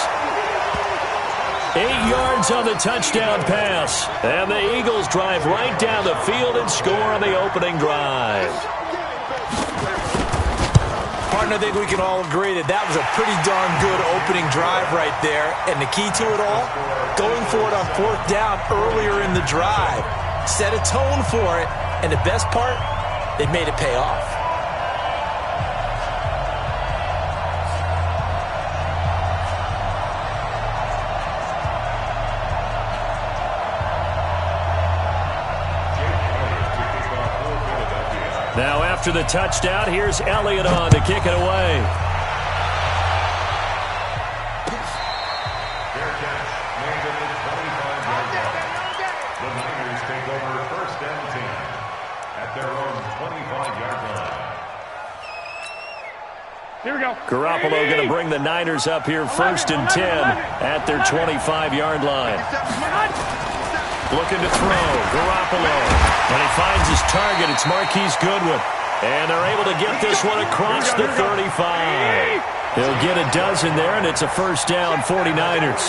8 yards on the touchdown pass. And the Eagles drive right down the field and score on the opening drive. Partner, I think we can all agree that that was a pretty darn good opening drive right there. And the key to it all, going for it on 4th down earlier in the drive. Set a tone for it. And the best part, they made it pay off. Now after the touchdown, here's Elliott on to kick it away. Fair catch made at the 25-yard line. The Niners take over 1st and 10 at their own 25-yard line. Here we go. Garoppolo going to bring the Niners up here 1st and 10 at their 25-yard line. Looking to throw. Garoppolo. And he finds his target. It's Marquise Goodwin. And they're able to get this one across the 35. He'll get a dozen there, and it's a 1st down, 49ers.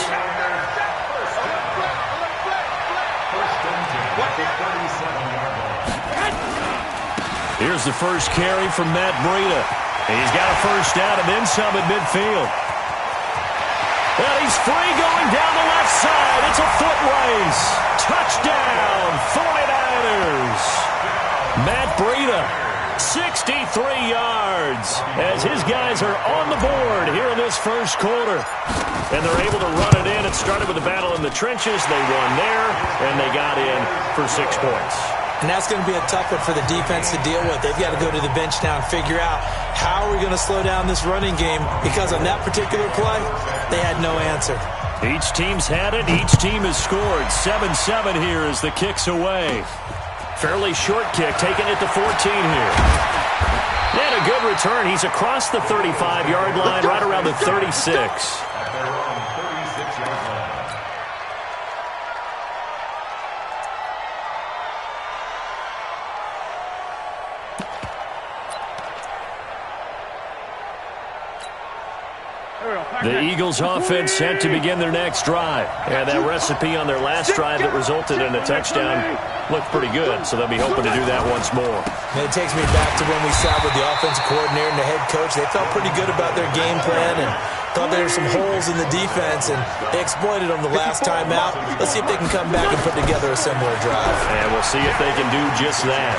Here's the first carry from Matt Breida. He's got a 1st down and then some at midfield. And he's free going down the left side. It's a foot race. Touchdown, 49ers. Matt Breida, 63 yards as his guys are on the board here in this first quarter. And they're able to run it in. It started with a battle in the trenches. They won there, and they got in for 6 points. And that's going to be a tough one for the defense to deal with. They've got to go to the bench now and figure out how are we going to slow down this running game, because on that particular play, they had no answer. Each team's had it. Each team has scored. 7-7 here as the kick's away. Fairly short kick, taking it to 14 here. And a good return. He's across the 35-yard line, right around the 36. At their own 36-yard line. The Eagles offense set to begin their next drive. And that recipe on their last drive that resulted in a touchdown looked pretty good, so they'll be hoping to do that once more. And it takes me back to when we sat with the offensive coordinator and the head coach. They felt pretty good about their game plan and thought there were some holes in the defense, and they exploited them the last time out. Let's see if they can come back and put together a similar drive. And we'll see if they can do just that.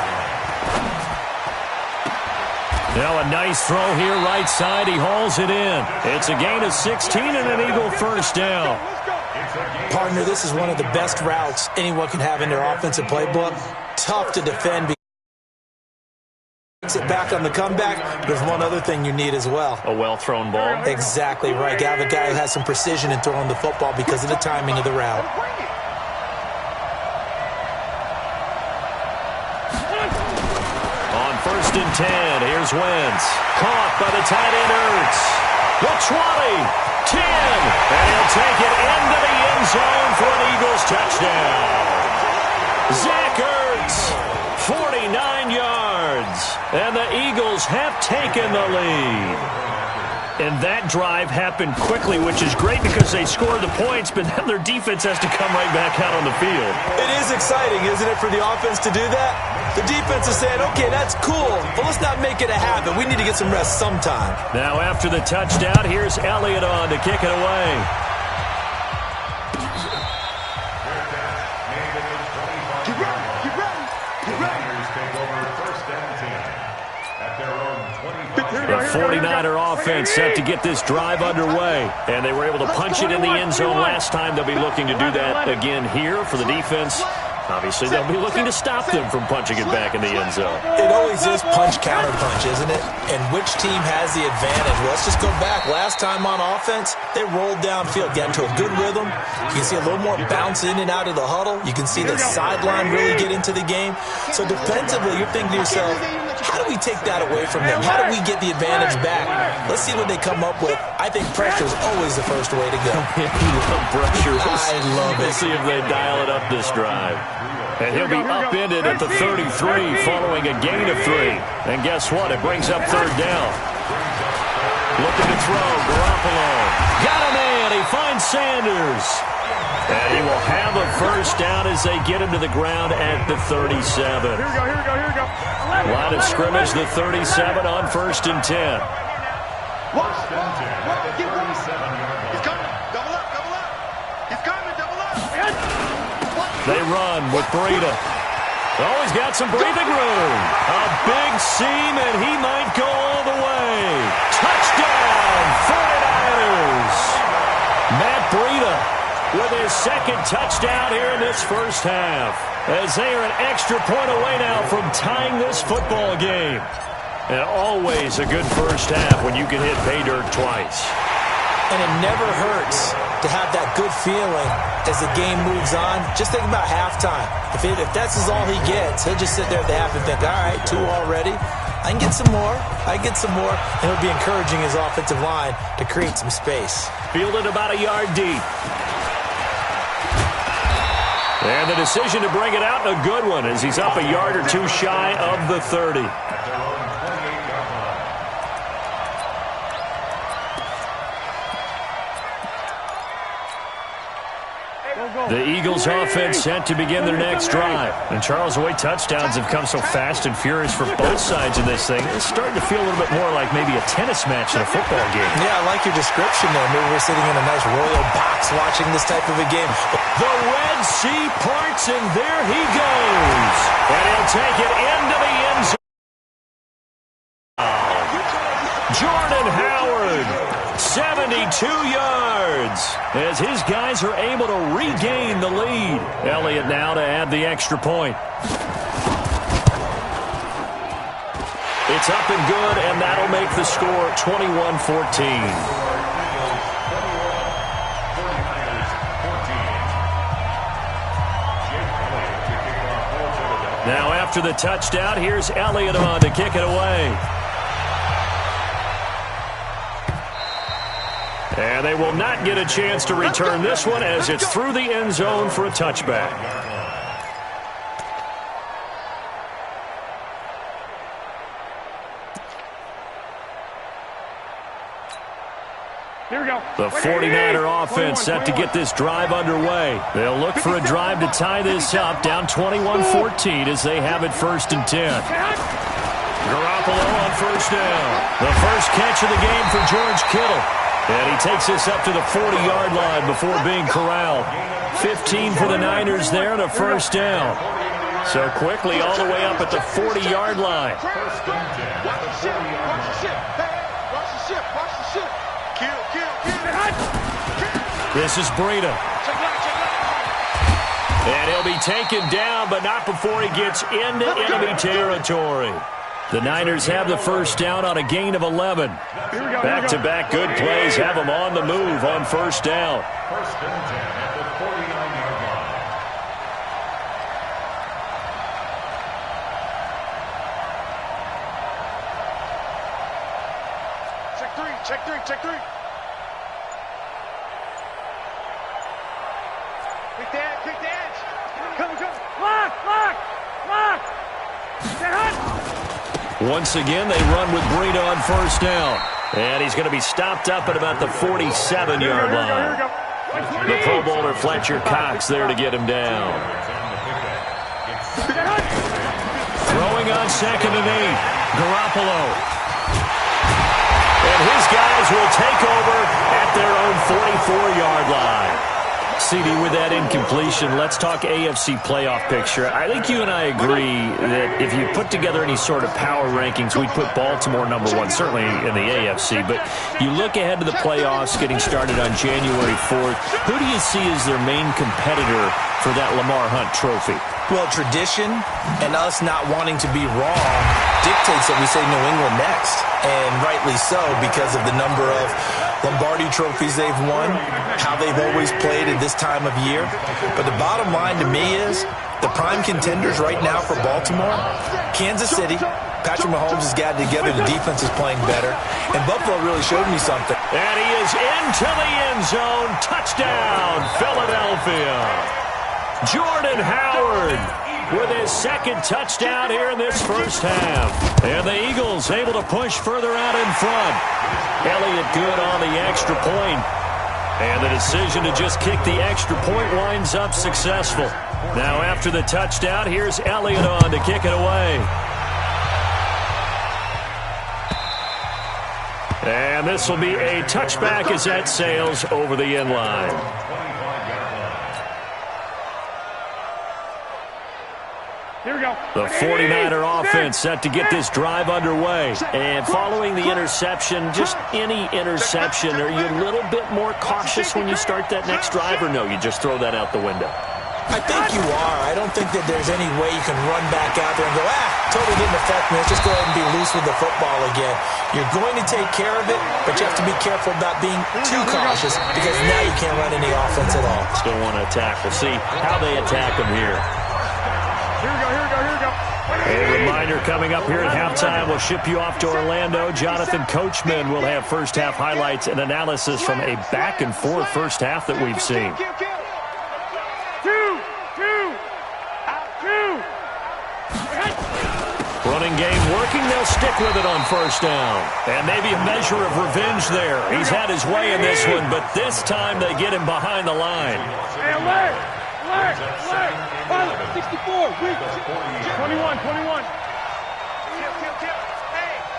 Now a nice throw here right side. He hauls it in. It's a gain of 16 and an Eagle 1st down. Partner, this is one of the best routes anyone can have in their offensive playbook. Tough to defend. It back on the comeback. There's one other thing you need as well. A well-thrown ball. Exactly right. You have a guy who has some precision in throwing the football because of the timing of the route. On 1st and 10, here's Wentz. Caught by the tight end Ertz. The 20, 10, and he'll take it into the end zone for an Eagles touchdown. Zach Ertz, 49 yards, and the Eagles have taken the lead. And that drive happened quickly, which is great because they scored the points, but then their defense has to come right back out on the field. It is exciting, isn't it, for the offense to do that? The defense is saying, okay, that's cool, but let's not make it a habit. We need to get some rest sometime. Now after the touchdown, here's Elliott on to kick it away. The 49er offense set to get this drive underway. And they were able to punch it in the end zone last time. They'll be looking to do that again here for the defense. Obviously, they'll be looking to stop them from punching it back in the end zone. It always is punch-counter-punch, isn't it? And which team has the advantage? Well, let's just go back. Last time on offense, they rolled downfield, got into a good rhythm. You can see a little more bounce in and out of the huddle. You can see the sideline really get into the game. So defensively, you're thinking to yourself, how do we take that away from them? How do we get the advantage back? Let's see what they come up with. I think pressure is always the first way to go. You love pressure. I love it. Let's see if they dial it up this drive. And he'll be upended at the 33 following a gain of 3. And guess what? It brings up third down. Looking to throw. Garoppolo. Got a man. He finds Sanders. And he will have a first down as they get him to the ground at the 37. Here we go. Line of scrimmage, the 37 on 1st and 10. First and 10 at the 37-yard line. He's coming. Double up. He's coming. Double up. They run with Breida. Oh, he's got some breathing room. A big seam, and he might go all the way. Touchdown, 49ers. Matt Breida with his second touchdown here in this first half, as they are an extra point away now from tying this football game. And always a good first half when you can hit pay dirt twice. And it never hurts to have that good feeling as the game moves on. Just think about halftime. If that's all he gets, he'll just sit there at the half and think, all right, 2 already. I can get some more. And he'll be encouraging his offensive line to create some space. Fielded about a yard deep. And the decision to bring it out, a good one, as he's up a yard or 2 shy of the 30. The Eagles offense set to begin their next drive. And Charles, the way touchdowns have come so fast and furious for both sides of this thing, it's starting to feel a little bit more like maybe a tennis match in a football game. Yeah, I like your description there. Maybe we're sitting in a nice royal box watching this type of a game. The Red Sea parts, and there he goes. And he'll take it into the end zone. Jordan Howard, 72 yards, as his guys are able to regain the lead. Elliott now to add the extra point. It's up and good, and that'll make the score 21-14. Now after the touchdown, here's Elliott on to kick it away. And they will not get a chance to return this one as it's through the end zone for a touchback. Here we go. The 49er offense set to get this drive underway. They'll look for a drive to tie this up, down 21-14 as they have it 1st and 10. Garoppolo on first down. The first catch of the game for George Kittle. And he takes this up to the 40-yard line before being corralled. 15 for the Niners there and a first down. So quickly all the way up at the 40-yard line. Watch the ship. Kill. This is Breida. And he'll be taken down, but not before he gets into enemy territory. The Niners have the first down on a gain of 11. Back-to-back good plays have them on the move on first down. 1st and 10 at the 49-yard line. Check three. Quick the edge. Come. Lock. Once again, they run with Breida on first down. And he's going to be stopped up at about the 47-yard line. The Pro Bowler Fletcher Cox there to get him down. Throwing on 2nd and 8. Garoppolo. And his guys will take over at their own 44-yard line. CD, with that incompletion, let's talk AFC playoff picture. I think you and I agree that if you put together any sort of power rankings, we'd put Baltimore number one, certainly in the AFC. But you look ahead to the playoffs getting started on January 4th. Who do you see as their main competitor for that Lamar Hunt trophy? Well, tradition and us not wanting to be wrong dictates that we say New England next. And rightly so, because of the number of Lombardi trophies they've won, how they've always played at this time of year. But the bottom line to me is the prime contenders right now for Baltimore, Kansas City. Patrick Mahomes has got it together. The defense is playing better. And Buffalo really showed me something. And he is into the end zone. Touchdown, Philadelphia. Jordan Howard with his second touchdown here in this first half. And the Eagles able to push further out in front. Elliott good on the extra point. And the decision to just kick the extra point winds up successful. Now after the touchdown, here's Elliott on to kick it away. And this will be a touchback as that sails over the end line. Here we go. The 49er offense set to get this drive underway. And following the interception, just any interception, are you a little bit more cautious when you start that next drive, or no, you just throw that out the window? I think you are. I don't think that there's any way you can run back out there and go, totally didn't affect me. Let's just go ahead and be loose with the football again. You're going to take care of it, but you have to be careful about being too cautious because now you can't run any offense at all. Still want to attack. We'll see how they attack them here. Here we go, here we go, here we go. A reminder coming up here at halftime, we'll ship you off to Orlando. Jonathan Coachman will have first half highlights and analysis from a back-and-forth first half that we've seen. Running game working, they'll stick with it on first down. And maybe a measure of revenge there. He's had his way in this one, but this time they get him behind the line. Hey, alert! 64, 21.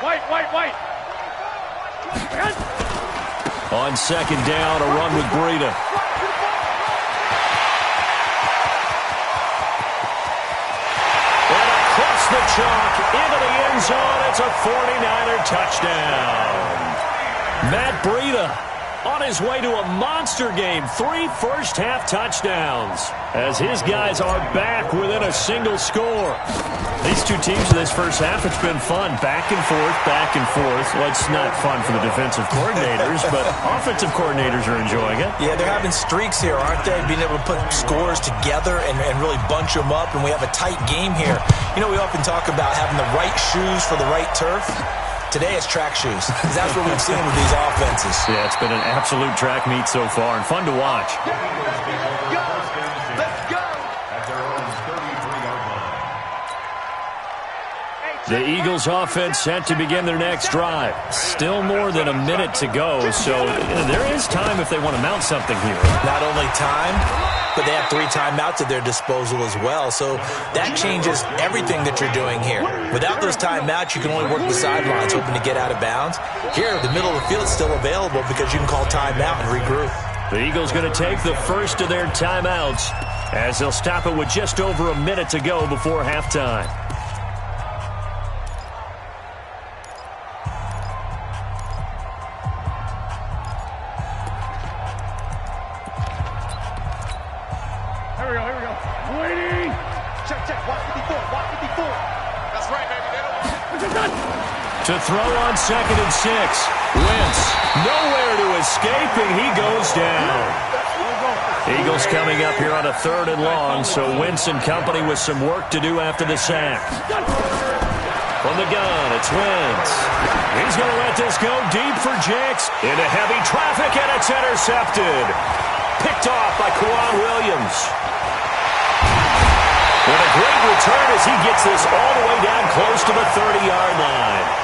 White. On second down, a run with Breida. And across the chalk, into the end zone, it's a 49er touchdown. Matt Breida on his way to a monster game. 3 first-half touchdowns as his guys are back within a single score. These two teams in this first half, it's been fun. Back and forth. Well, it's not fun for the defensive coordinators, but offensive coordinators are enjoying it. Yeah, they're having streaks here, aren't they? Being able to put scores together and really bunch them up, and we have a tight game here. You know, we often talk about having the right shoes for the right turf. Today it's track shoes. That's what we've seen with these offenses. Yeah, it's been an absolute track meet so far and fun to watch. The Eagles offense set to begin their next drive. Still more than a minute to go, so there is time if they want to mount something here. Not only time, but they have 3 timeouts at their disposal as well, so that changes everything that you're doing here. Without those timeouts, you can only work the sidelines, hoping to get out of bounds. Here, the middle of the field is still available because you can call timeout and regroup. The Eagles going to take the first of their timeouts as they'll stop it with just over a minute to go before halftime. To throw on 2nd and 6. Wentz nowhere to escape, and he goes down. Eagles coming up here on a 3rd and long, so Wentz and company with some work to do after the sack. From the gun, it's Wentz. He's going to let this go deep for Jacks. Into heavy traffic, and it's intercepted. Picked off by Kwan Williams. And a great return as he gets this all the way down close to the 30-yard line.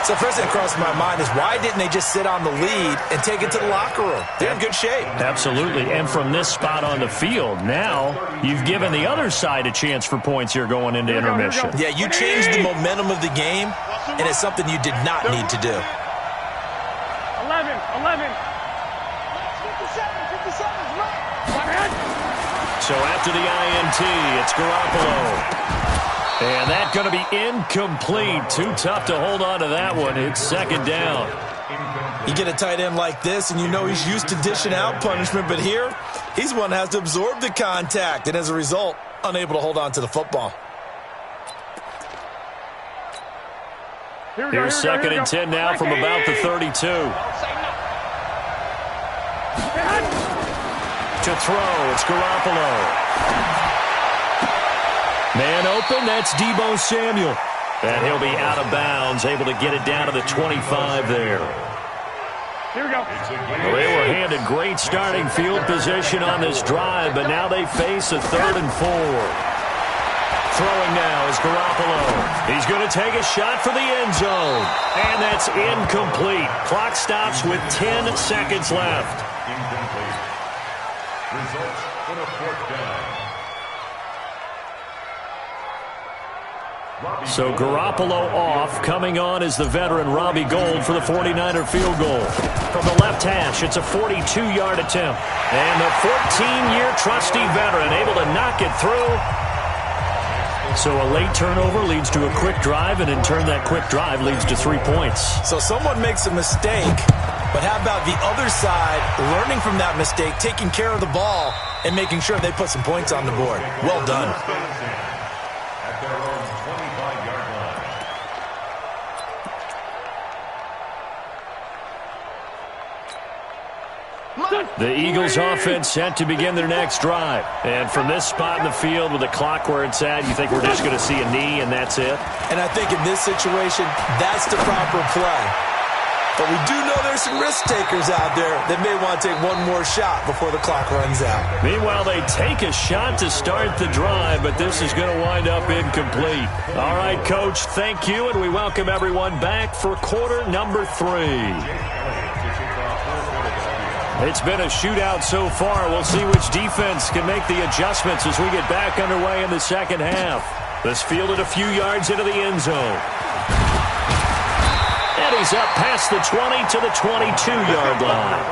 So first thing that crossed my mind is why didn't they just sit on the lead and take it to the locker room? They're in good shape. Absolutely. And from this spot on the field, now you've given the other side a chance for points here going into intermission. Yeah, you changed the momentum of the game, and it's something you did not need to do. 11. 57, 57, right. So after the INT, it's Garoppolo. And that's going to be incomplete. Too tough to hold on to that one. It's second down. You get a tight end like this, and you know he's used to dishing out punishment, but here, he's one that has to absorb the contact, and as a result, unable to hold on to the football. Here's second and 10 now from about the 32. To throw, it's Garoppolo. Man open, that's Deebo Samuel. And he'll be out of bounds, able to get it down to the 25 there. Here we go. Well, they were handed great starting field position on this drive, but now they face a 3rd and 4. Throwing now is Garoppolo. He's going to take a shot for the end zone. And that's incomplete. Clock stops with 10 seconds left. Incomplete. Results on a 4th down. So Garoppolo off. Coming on is the veteran Robbie Gould for the 49er field goal. From the left hash, it's a 42-yard attempt. And the 14-year trusty veteran able to knock it through. So a late turnover leads to a quick drive, and in turn that quick drive leads to 3 points. So someone makes a mistake, but how about the other side learning from that mistake, taking care of the ball, and making sure they put some points on the board? Well done. At their own 25-yard line. The Eagles offense set to begin their next drive. And from this spot in the field with the clock where it's at, you think we're just going to see a knee and that's it? And I think in this situation, that's the proper play. But we do know there's some risk takers out there that may want to take one more shot before the clock runs out. Meanwhile, they take a shot to start the drive, but this is going to wind up incomplete. All right, Coach, thank you, and we welcome everyone back for quarter number 3. It's been a shootout so far. We'll see which defense can make the adjustments as we get back underway in the second half. This fielded a few yards into the end zone. And he's up past the 20 to the 22-yard line.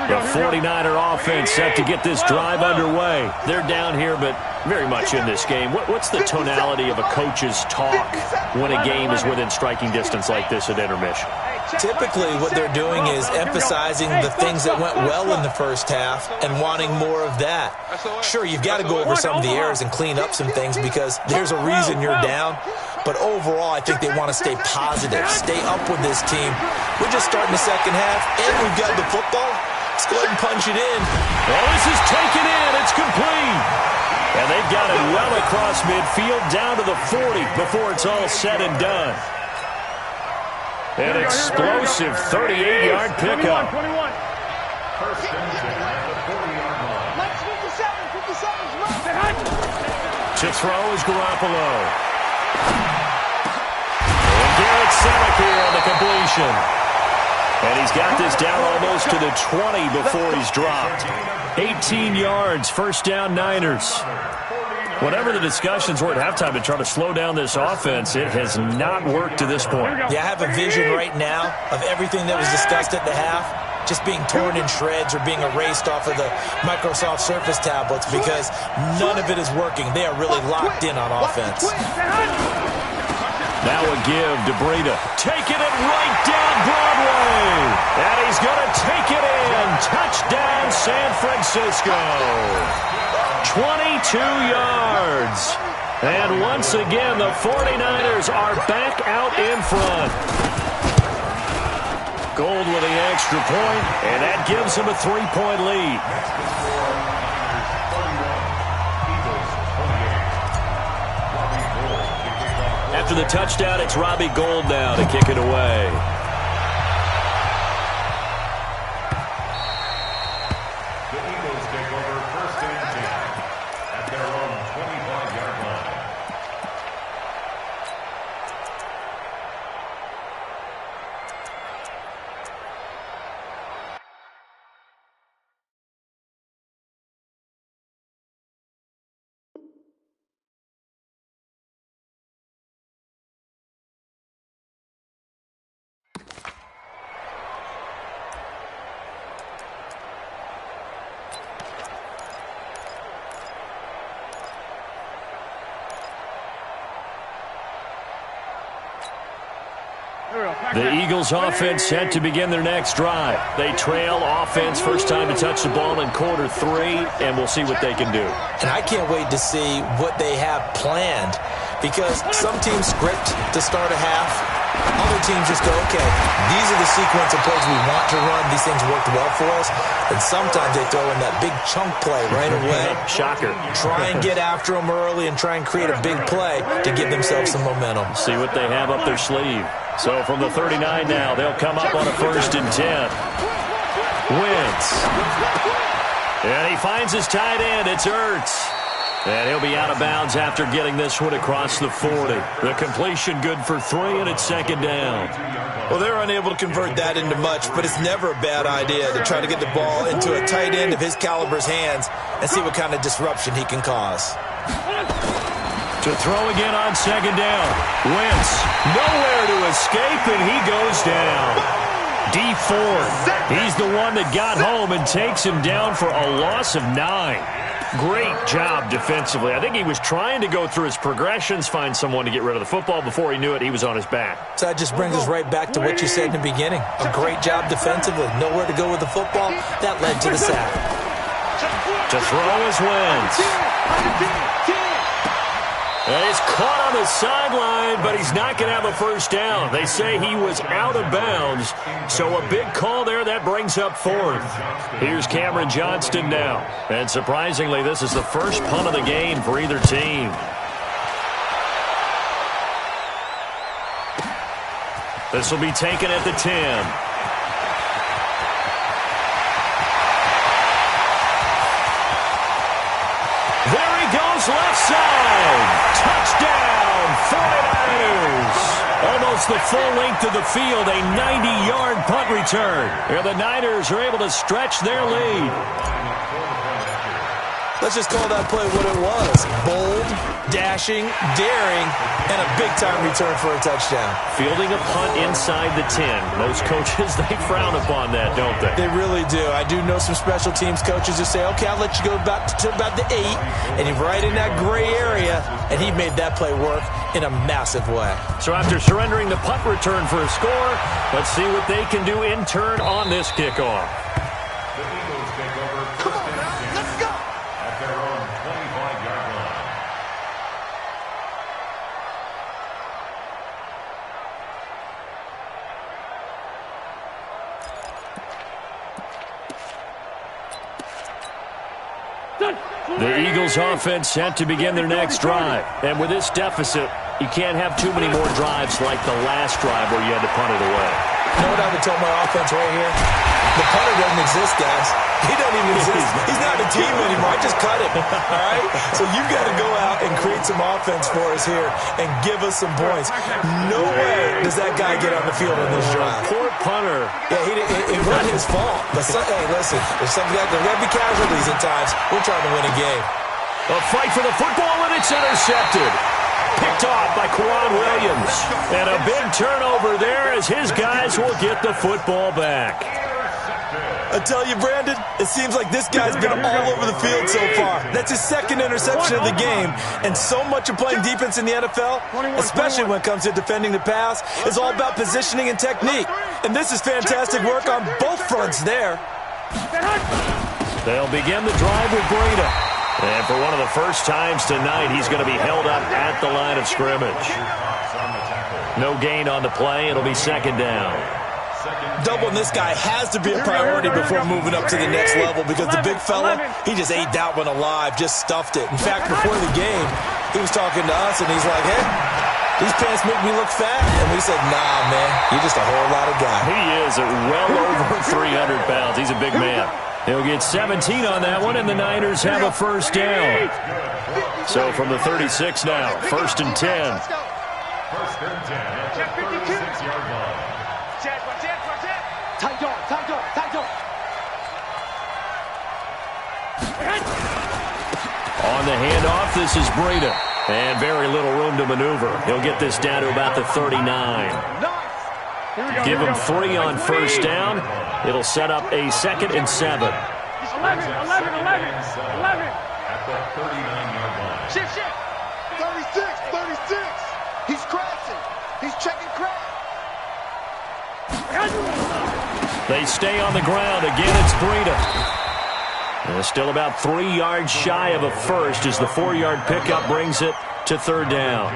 The 49er offense set to get this drive underway. They're down here, but very much in this game. What's the tonality of a coach's talk when a game is within striking distance like this at intermission? Typically, what they're doing is emphasizing the things that went well in the first half and wanting more of that. Sure, you've got to go over some of the errors and clean up some things because there's a reason you're down. But overall, I think they want to stay positive, stay up with this team. We're just starting the second half, and we've got the football. Let's go ahead and punch it in. Well, this is taken in. It's complete. And they've got it well across midfield, down to the 40 before it's all said and done. An explosive 38-yard pickup. 21. First and 10 at the 40-yard line. Let's 57. To throw is Garoppolo. And Garrett Seneca here on the completion. And he's got this down almost to the 20 before he's dropped. 18 yards, first down Niners. Whatever the discussions were at halftime to try to slow down this offense, it has not worked to this point. Yeah, I have a vision right now of everything that was discussed at the half just being torn in shreds or being erased off of the Microsoft Surface tablets because none of it is working. They are really locked in on offense. Now a give to Breida. Taking it right down Broadway. And he's going to take it in. Touchdown, San Francisco. 22 yards. And once again, the 49ers are back out in front. Gould with the extra point, and that gives him a 3-point lead. After the touchdown, it's Robbie Gould now to kick it away. The Eagles take over first and 10 at their own 25-yard line. The Eagles offense set to begin their next drive. They trail offense first time to touch the ball in quarter 3, and we'll see what they can do. And I can't wait to see what they have planned, because some teams script to start a half. Other teams just go, okay, these are the sequence of plays we want to run. These things worked well for us. And sometimes they throw in that big chunk play right away. Shocker. Try and get after them early and try and create a big play to give themselves some momentum. See what they have up their sleeve. So from the 39 now, they'll come up on a 1st and 10. Wentz. And he finds his tight end. It's Ertz. And he'll be out of bounds after getting this one across the 40. The completion good for 3, and it's 2nd down. Well, they're unable to convert that into much, but it's never a bad idea to try to get the ball into a tight end of his caliber's hands and see what kind of disruption he can cause. To throw again on 2nd down. Wentz, nowhere to escape, and he goes down. D Ford, he's the one that got home and takes him down for a loss of 9. Great job defensively. I think he was trying to go through his progressions, find someone to get rid of the football. Before he knew it, he was on his back. So that just brings us right back to what you said in the beginning. A great job defensively. Nowhere to go with the football. That led to the sack. To throw is Wentz. And he's caught on the sideline, but he's not going to have a first down. They say he was out of bounds, so a big call there. That brings up 4th. Here's Cameron Johnston now. And surprisingly, this is the first punt of the game for either team. This will be taken at the 10. Left side. Touchdown, 49ers. Almost the full length of the field, a 90-yard punt return. And the Niners are able to stretch their lead. Let's just call that play what it was. Bold, dashing, daring, and a big-time return for a touchdown. Fielding a punt inside the 10. Most coaches, they frown upon that, don't they? They really do. I do know some special teams coaches who say, okay, I'll let you go to about the 8, and he's right in that gray area, and he made that play work in a massive way. So after surrendering the punt return for a score, let's see what they can do in turn on this kickoff. The Eagles take over 1st and 10. Let's go! At their own 25-yard line. The Eagles offense set to begin their next drive. And with this deficit, you can't have too many more drives like the last drive where you had to punt it away. You know what I would tell my offense right here? The punter doesn't exist, guys. He doesn't even exist. He's not a team anymore. I just cut him. All right? So you've got to go out and create some offense for us here and give us some points. No way does that guy get on the field in this drive. Poor punter. Yeah, it wasn't his fault. But hey, listen, there's something that there got to be casualties at times. We're trying to win a game. A fight for the football, and it's intercepted. Picked off by Quran Williams. And a big turnover there as his guys will get the football back. I tell you, Brandon, it seems like this guy's been all over the field so far. That's his 2nd interception of the game. And so much of playing defense in the NFL, especially when it comes to defending the pass, is all about positioning and technique. And this is fantastic work on both fronts there. They'll begin the drive with Breida. And for one of the first times tonight, he's going to be held up at the line of scrimmage. No gain on the play. It'll be 2nd down. Doubling this guy has to be a priority before moving up to the next level, because the big fella, he just ate that one alive, just stuffed it. In fact, before the game, he was talking to us, and he's like, hey, these pants make me look fat. And we said, nah, man, you're just a whole lot of guy. He is at well over 300 pounds. He's a big man. He'll get 17 on that one, and the Niners have a first down. So from the 36 now, 1st and 10. 1st and 10 at the 36-yard line. On the handoff, this is Breida. And very little room to maneuver. He'll get this down to about the 39. Give him 3 on first down. It'll set up a 2nd and 7. 11. At the 39-yard line. Shift. 36. He's crashing. He's checking crash. They stay on the ground. Again, it's Breida. Still about 3 yards shy of a first as the 4-yard pickup brings it to third down.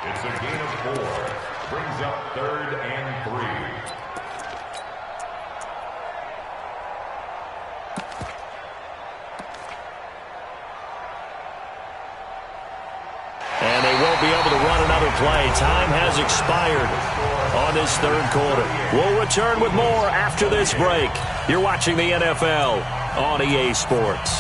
It's a gain of 4. Brings up 3rd and 3. And they won't be able to run another play. Time has expired on this third quarter. We'll return with more after this break. You're watching the NFL on EA Sports.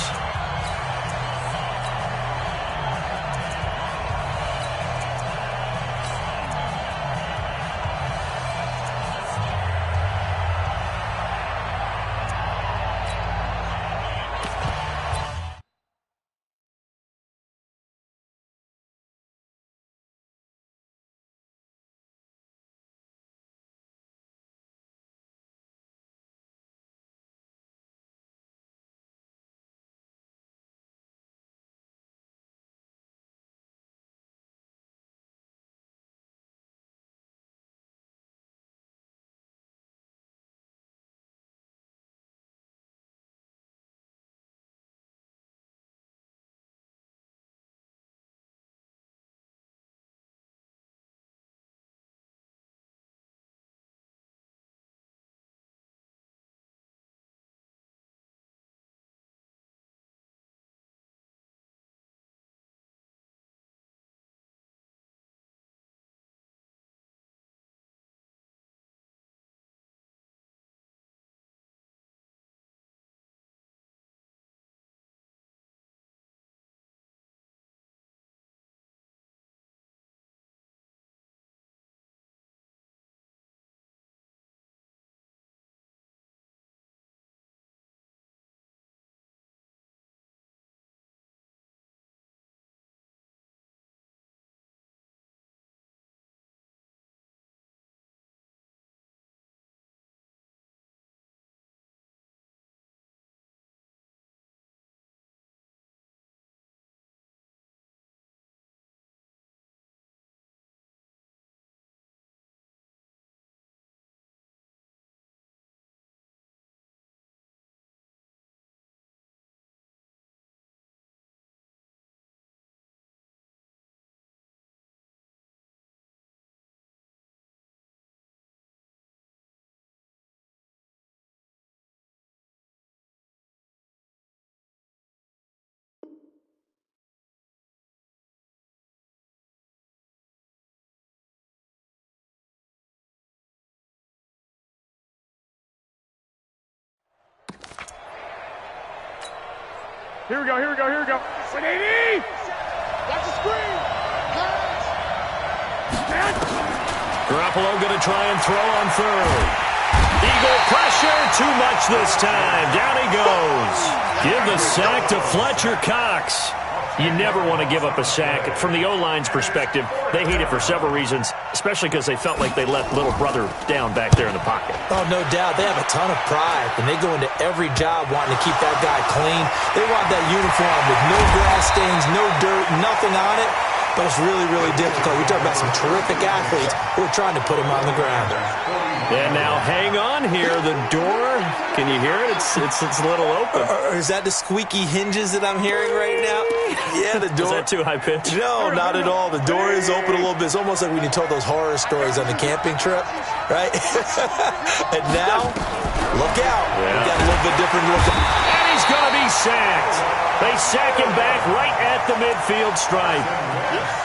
Here we go, here we go, here we go. 180! Watch the screen! Garoppolo going to try and throw on third. Eagle pressure, too much this time. Down he goes. Give the sack to Fletcher Cox. You never want to give up a sack. From the O-line's perspective, they hate it for several reasons, especially because they felt like they let little brother down back there in the pocket. Oh, no doubt. They have a ton of pride, and they go into every job wanting to keep that guy clean. They want that uniform with no grass stains, no dirt, nothing on it. But it's really, really difficult. We're talking about some terrific athletes who are trying to put him on the ground. And now hang on here. The door, can you hear it? It's a little open. Is that the squeaky hinges that I'm hearing right now? Yeah, the door. Is that too high pitched? No, not at all. The door is open a little bit. It's almost like when you told those horror stories on the camping trip, right? And now, look out. Yeah. We got a little bit different look. And he's going to be sacked. They sack him back right at the midfield stripe.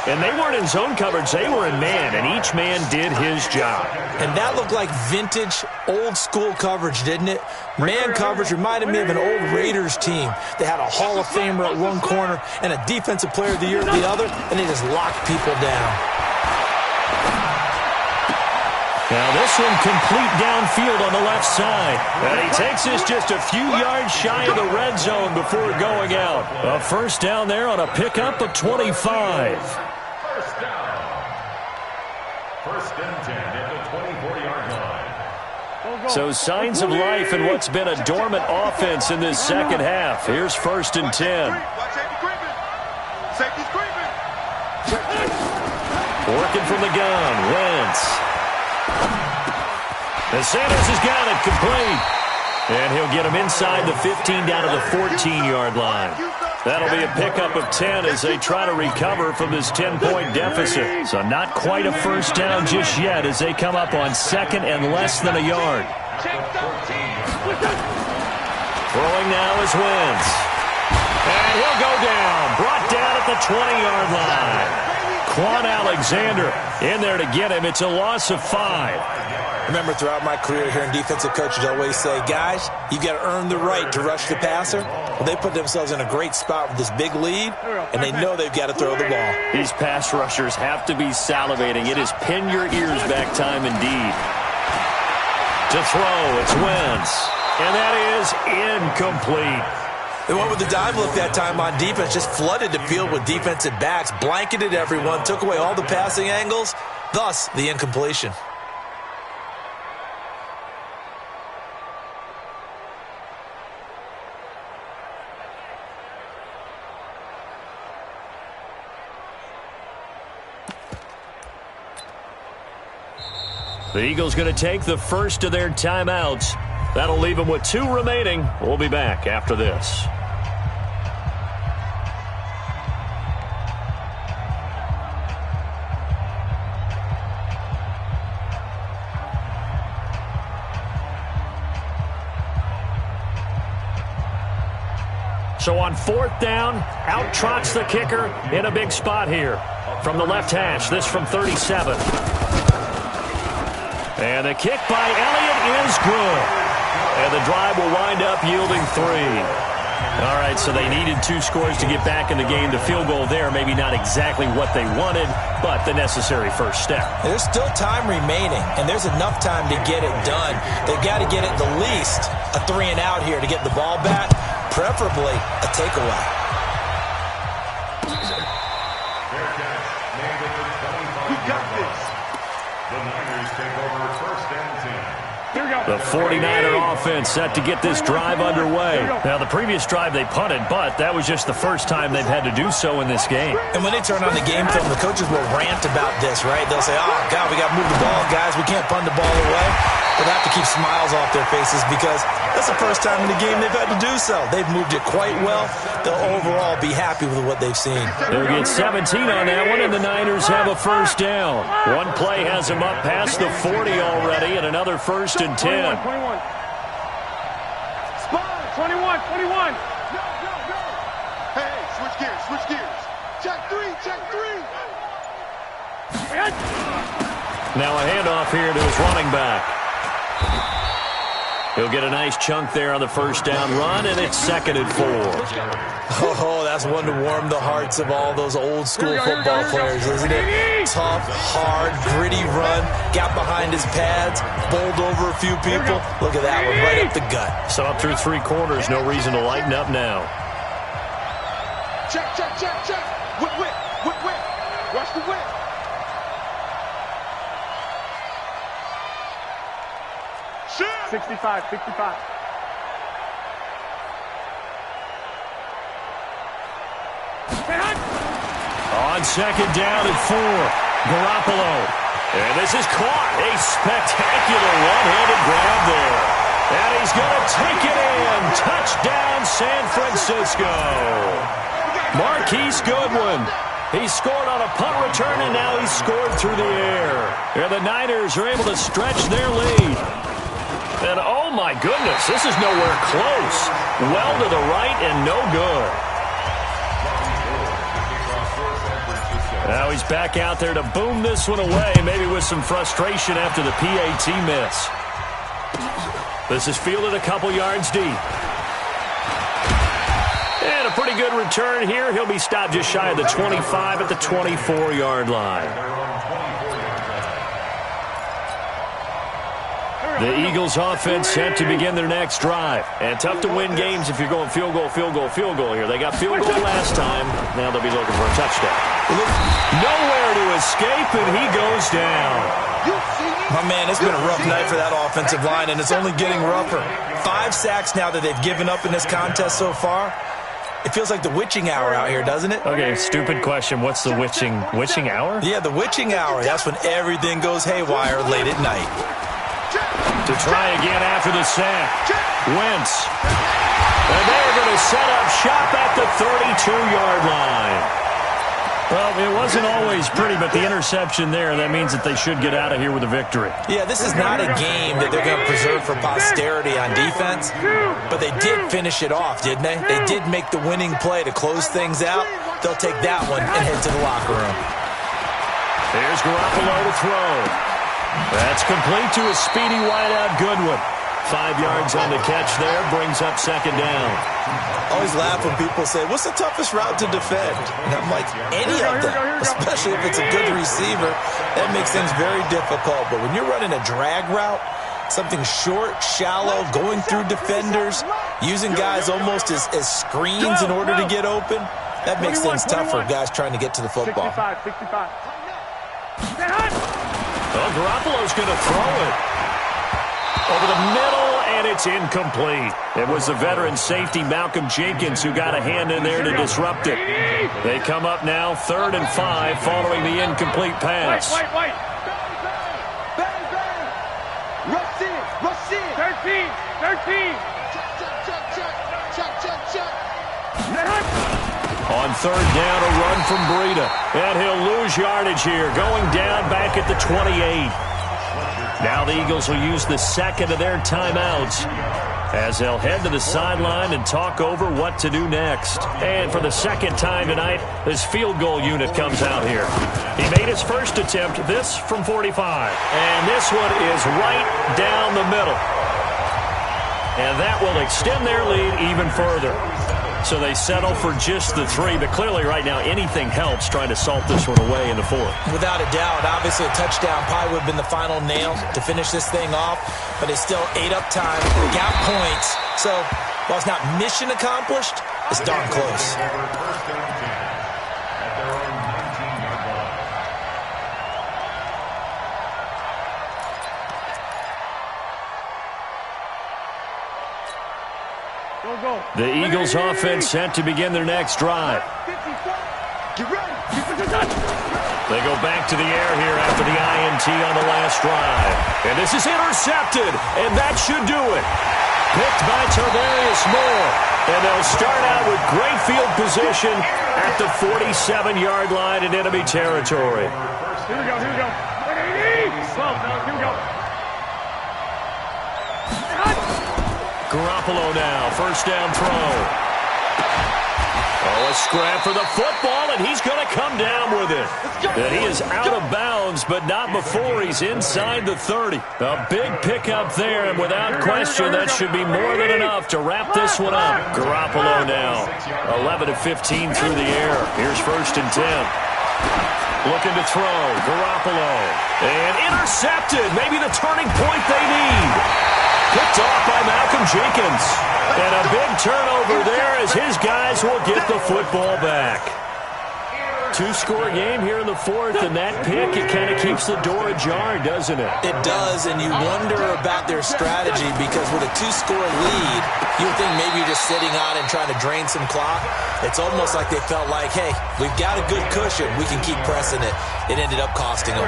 And they weren't in zone coverage. They were in man, and each man did his job. And that looked like vintage, old-school coverage, didn't it? Man coverage reminded me of an old Raiders team. They had a Hall of Famer at one corner and a Defensive Player of the Year at the other, and they just locked people down. Now this one complete downfield on the left side. And he takes this just a few yards shy of the red zone before going out. A first down there on a pickup of 25. First down. First and 10 at the 24-yard line. So signs of life in what's been a dormant offense in this second half. Here's first and 10. Working from the gun, Wentz. And Sanders has got it complete. And he'll get him inside the 15 down to the 14-yard line. That'll be a pickup of 10 as they try to recover from this 10-point deficit. So not quite a first down just yet as they come up on second and less than a yard. Throwing now is Wentz. And he'll go down. Brought down at the 20-yard line. Quan Alexander in there to get him. It's a loss of 5. Remember, throughout my career here in defensive coaches always say, guys, you've got to earn the right to rush the passer. Well, they put themselves in a great spot with this big lead, and they know they've got to throw the ball. These pass rushers have to be salivating. It is pin your ears back time indeed. To throw, it's Wentz. And that is incomplete. They went with the dime look that time on defense, just flooded the field with defensive backs, blanketed everyone, took away all the passing angles, thus the incompletion. The Eagles going to take the first of their timeouts. That'll leave them with 2 remaining. We'll be back after this. So on 4th down, out trots the kicker in a big spot here. From the left hash, this from 37. And the kick by Elliott is good. And the drive will wind up yielding 3. All right, so they needed 2 scores to get back in the game. The field goal there, maybe not exactly what they wanted, but the necessary first step. There's still time remaining, and there's enough time to get it done. They've got to get at the least a 3 and out here to get the ball back, preferably a takeaway. We got this. The Niners take over 1st and 10. The 49er offense set to get this drive underway. Now, the previous drive they punted, but that was just the first time they've had to do so in this game. And when they turn on the game film, the coaches will rant about this, right? They'll say, oh, God, we got to move the ball, guys. We can't punt the ball away. They'll have to keep smiles off their faces because that's the first time in the game they've had to do so. They've moved it quite well. They'll overall be happy with what they've seen. They'll get 17 on that one, and the Niners have a first down. One play has them up past the 40 already, and another 1st and 10. 21. Spot, 21. Go. Hey, switch gears. Check 3. Now a handoff here to his running back. He'll get a nice chunk there on the first down run, and it's 2nd and 4. Oh, that's one to warm the hearts of all those old school football players, isn't it? Tough, hard, gritty run, got behind his pads, bowled over a few people. Look at that one, right up the gut. So up through 3 quarters, no reason to lighten up now. Check. Whip. Watch the whip. Shit. 65. On 2nd down and 4, Garoppolo. And this is caught. A spectacular one-handed grab there. And he's going to take it in. Touchdown, San Francisco. Marquise Goodwin. He scored on a punt return, and now he's scored through the air. And the Niners are able to stretch their lead. And oh my goodness, this is nowhere close. Well to the right and no good. Now he's back out there to boom this one away, maybe with some frustration after the PAT miss. This is fielded a couple yards deep. And a pretty good return here. He'll be stopped just shy of the 25 at the 24-yard line. The Eagles offense set to begin their next drive. And tough to win games if you're going field goal here. They got field goal last time. Now they'll be looking for a touchdown. Nowhere to escape, and he goes down. My man, it's been a rough night for that offensive line, and it's only getting rougher. 5 sacks now that they've given up in this contest so far. It feels like the witching hour out here, doesn't it? Okay, stupid question. What's the witching hour? Yeah, the witching hour. That's when everything goes haywire late at night. To try again after the sack. Wentz. And they're going to set up shop at the 32-yard line. Well, it wasn't always pretty, but the interception there, that means that they should get out of here with a victory. Yeah, this is not a game that they're going to preserve for posterity on defense, but they did finish it off, didn't they? They did make the winning play to close things out. They'll take that one and head to the locker room. There's Garoppolo to throw. That's complete to a speedy wideout Goodwin. 5 yards on the catch there, brings up second down. I always laugh when people say, what's the toughest route to defend? And I'm like, any of them, especially if it's a good receiver. That makes things very difficult. But when you're running a drag route, something short, shallow, going through defenders, using guys almost as screens in order to get open, that makes things tough for guys trying to get to the football. 65. Well, Garoppolo's going to throw it. Over the middle, and it's incomplete. It was the veteran safety, Malcolm Jenkins, who got a hand in there to disrupt it. They come up now 3rd and 5 following the incomplete pass. White. Rush in. 13. Check. On 3rd down, a run from Breida. And he'll lose yardage here, going down back at the 28. Now the Eagles will use the second of their timeouts as they'll head to the sideline and talk over what to do next. And for the second time tonight, this field goal unit comes out here. He made his first attempt, this from 45. And this one is right down the middle. And that will extend their lead even further. So they settle for just the 3, but clearly right now anything helps trying to salt this one away in the 4th. Without a doubt, obviously a touchdown probably would have been the final nail to finish this thing off, but it's still ate up time, got points. So while it's not mission accomplished, it's darn close. The Eagles offense set to begin their next drive. They go back to the air here after the INT on the last drive. And this is intercepted, and that should do it. Picked by Tarvarius Moore. And they'll start out with great field position at the 47-yard line in enemy territory. Here we go. 12, here we go. Garoppolo now, first down throw. Oh, a scrap for the football, and he's going to come down with it. And he is out of bounds, but not before he's inside the 30. A big pickup there, and without question, that should be more than enough to wrap this one up. Garoppolo now, 11 of 15 through the air. Here's 1st and 10. Looking to throw, Garoppolo. And intercepted, maybe the turning point they need. Picked off by Malcolm Jenkins. And a big turnover there as his guys will get the football back. 2-score game here in the 4th, and that pick, it kind of keeps the door ajar, doesn't it? It does, and you wonder about their strategy because with a 2-score lead, you would think maybe you're just sitting on and trying to drain some clock. It's almost like they felt like, hey, we've got a good cushion. We can keep pressing it. It ended up costing them.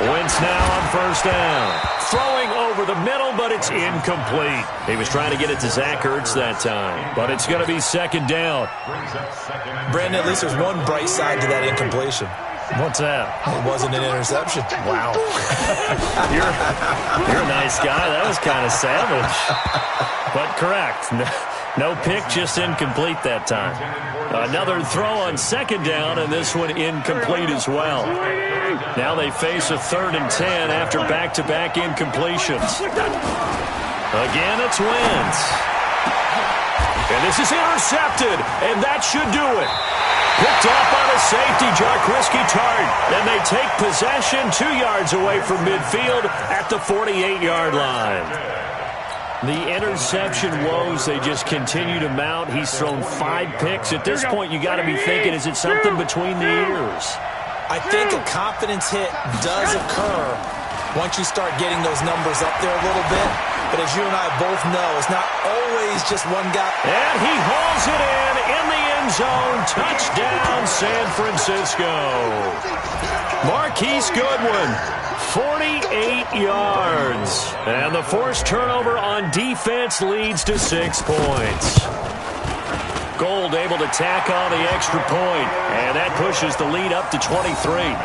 Wentz now on 1st down. Throwing over the middle, but it's incomplete. He was trying to get it to Zach Ertz that time, but it's going to be 2nd down. Brandon, at least there's one bright side to that incompletion. What's that? It wasn't an interception. Wow. You're a nice guy. That was kind of savage. But correct. No pick, just incomplete that time. Another throw on 2nd down, and this one incomplete as well. Now they face a 3rd and 10 after back-to-back incompletions. Again, it's Wentz. And this is intercepted, and that should do it. Picked off by the safety, Jarquiski Tart. And they take possession 2 yards away from midfield at the 48-yard line. The interception woes, they just continue to mount. He's thrown 5 picks. At this point, you got to be thinking, is it something between the ears? I think a confidence hit does occur once you start getting those numbers up there a little bit. But as you and I both know, it's not always just one guy. And he hauls it in the end zone. Touchdown, San Francisco. Marquise Goodwin, 48 yards. And the forced turnover on defense leads to 6 points. Gold able to tack on the extra point, and that pushes the lead up to 23.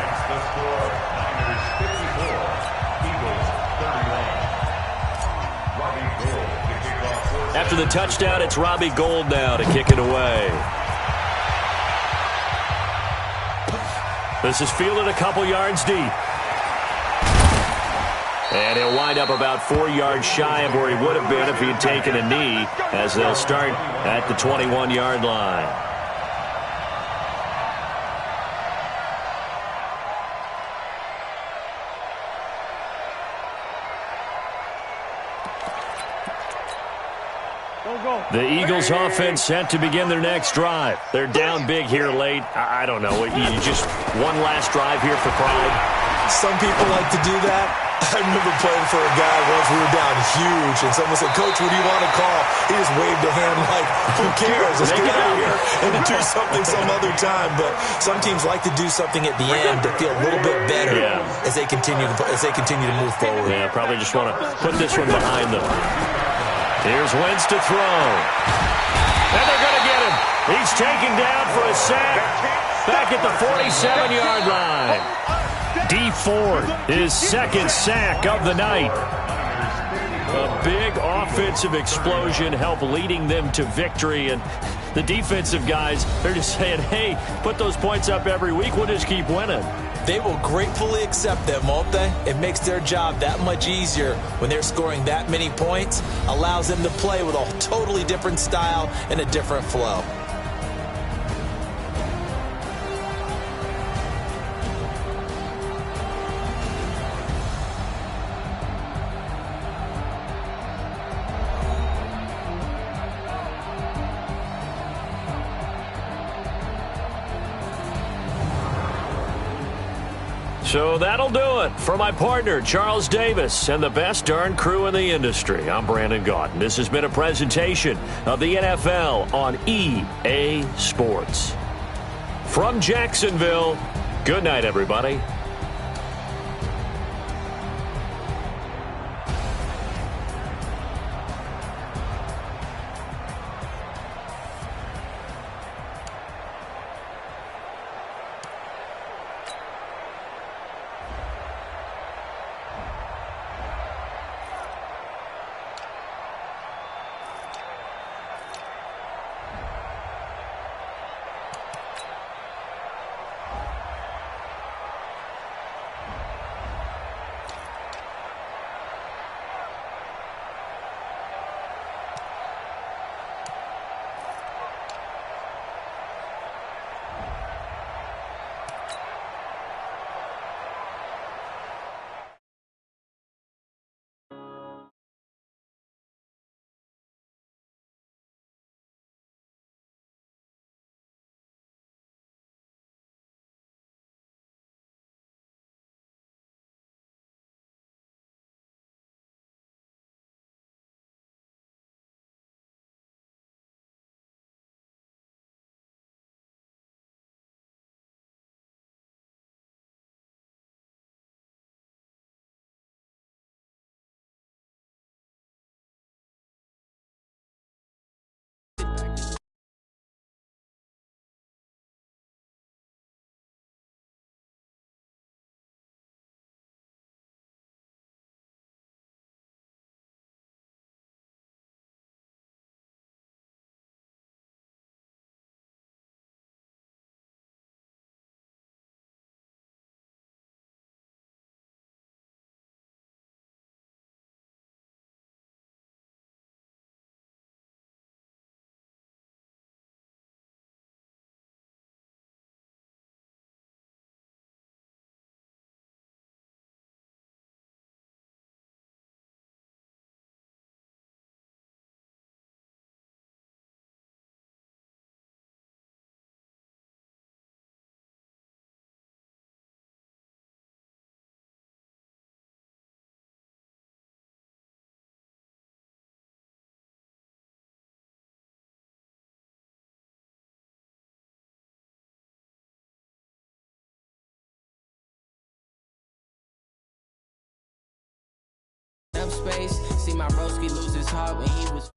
After the touchdown, it's Robbie Gould now to kick it away. This is fielded a couple yards deep. And he'll wind up about 4 yards shy of where he would have been if he had taken a knee, as they'll start at the 21-yard line. The Eagles offense set to begin their next drive. They're down big here late. I don't know. You just one last drive here for pride. Some people like to do that. I remember playing for a guy once. We were down huge, and someone said, "Coach, what do you want to call?" He just waved a hand like, "Who cares? Let's get out of here and do something some other time." But some teams like to do something at the end to feel a little bit better as they continue to move forward. Yeah, probably just want to put this one behind them. Here's Wentz to throw. And they're going to get him. He's taken down for a sack back at the 47-yard line. D Ford, his second sack of the night. A big offensive explosion helped leading them to victory. And the defensive guys, they're just saying, hey, put those points up every week. We'll just keep winning. They will gratefully accept them, won't they? It makes their job that much easier when they're scoring that many points. Allows them to play with a totally different style and a different flow. So that'll do it for my partner, Charles Davis, and the best darn crew in the industry. I'm Brandon Gaudin. This has been a presentation of the NFL on EA Sports. From Jacksonville, good night, everybody. up space. See my broski lose his heart when he was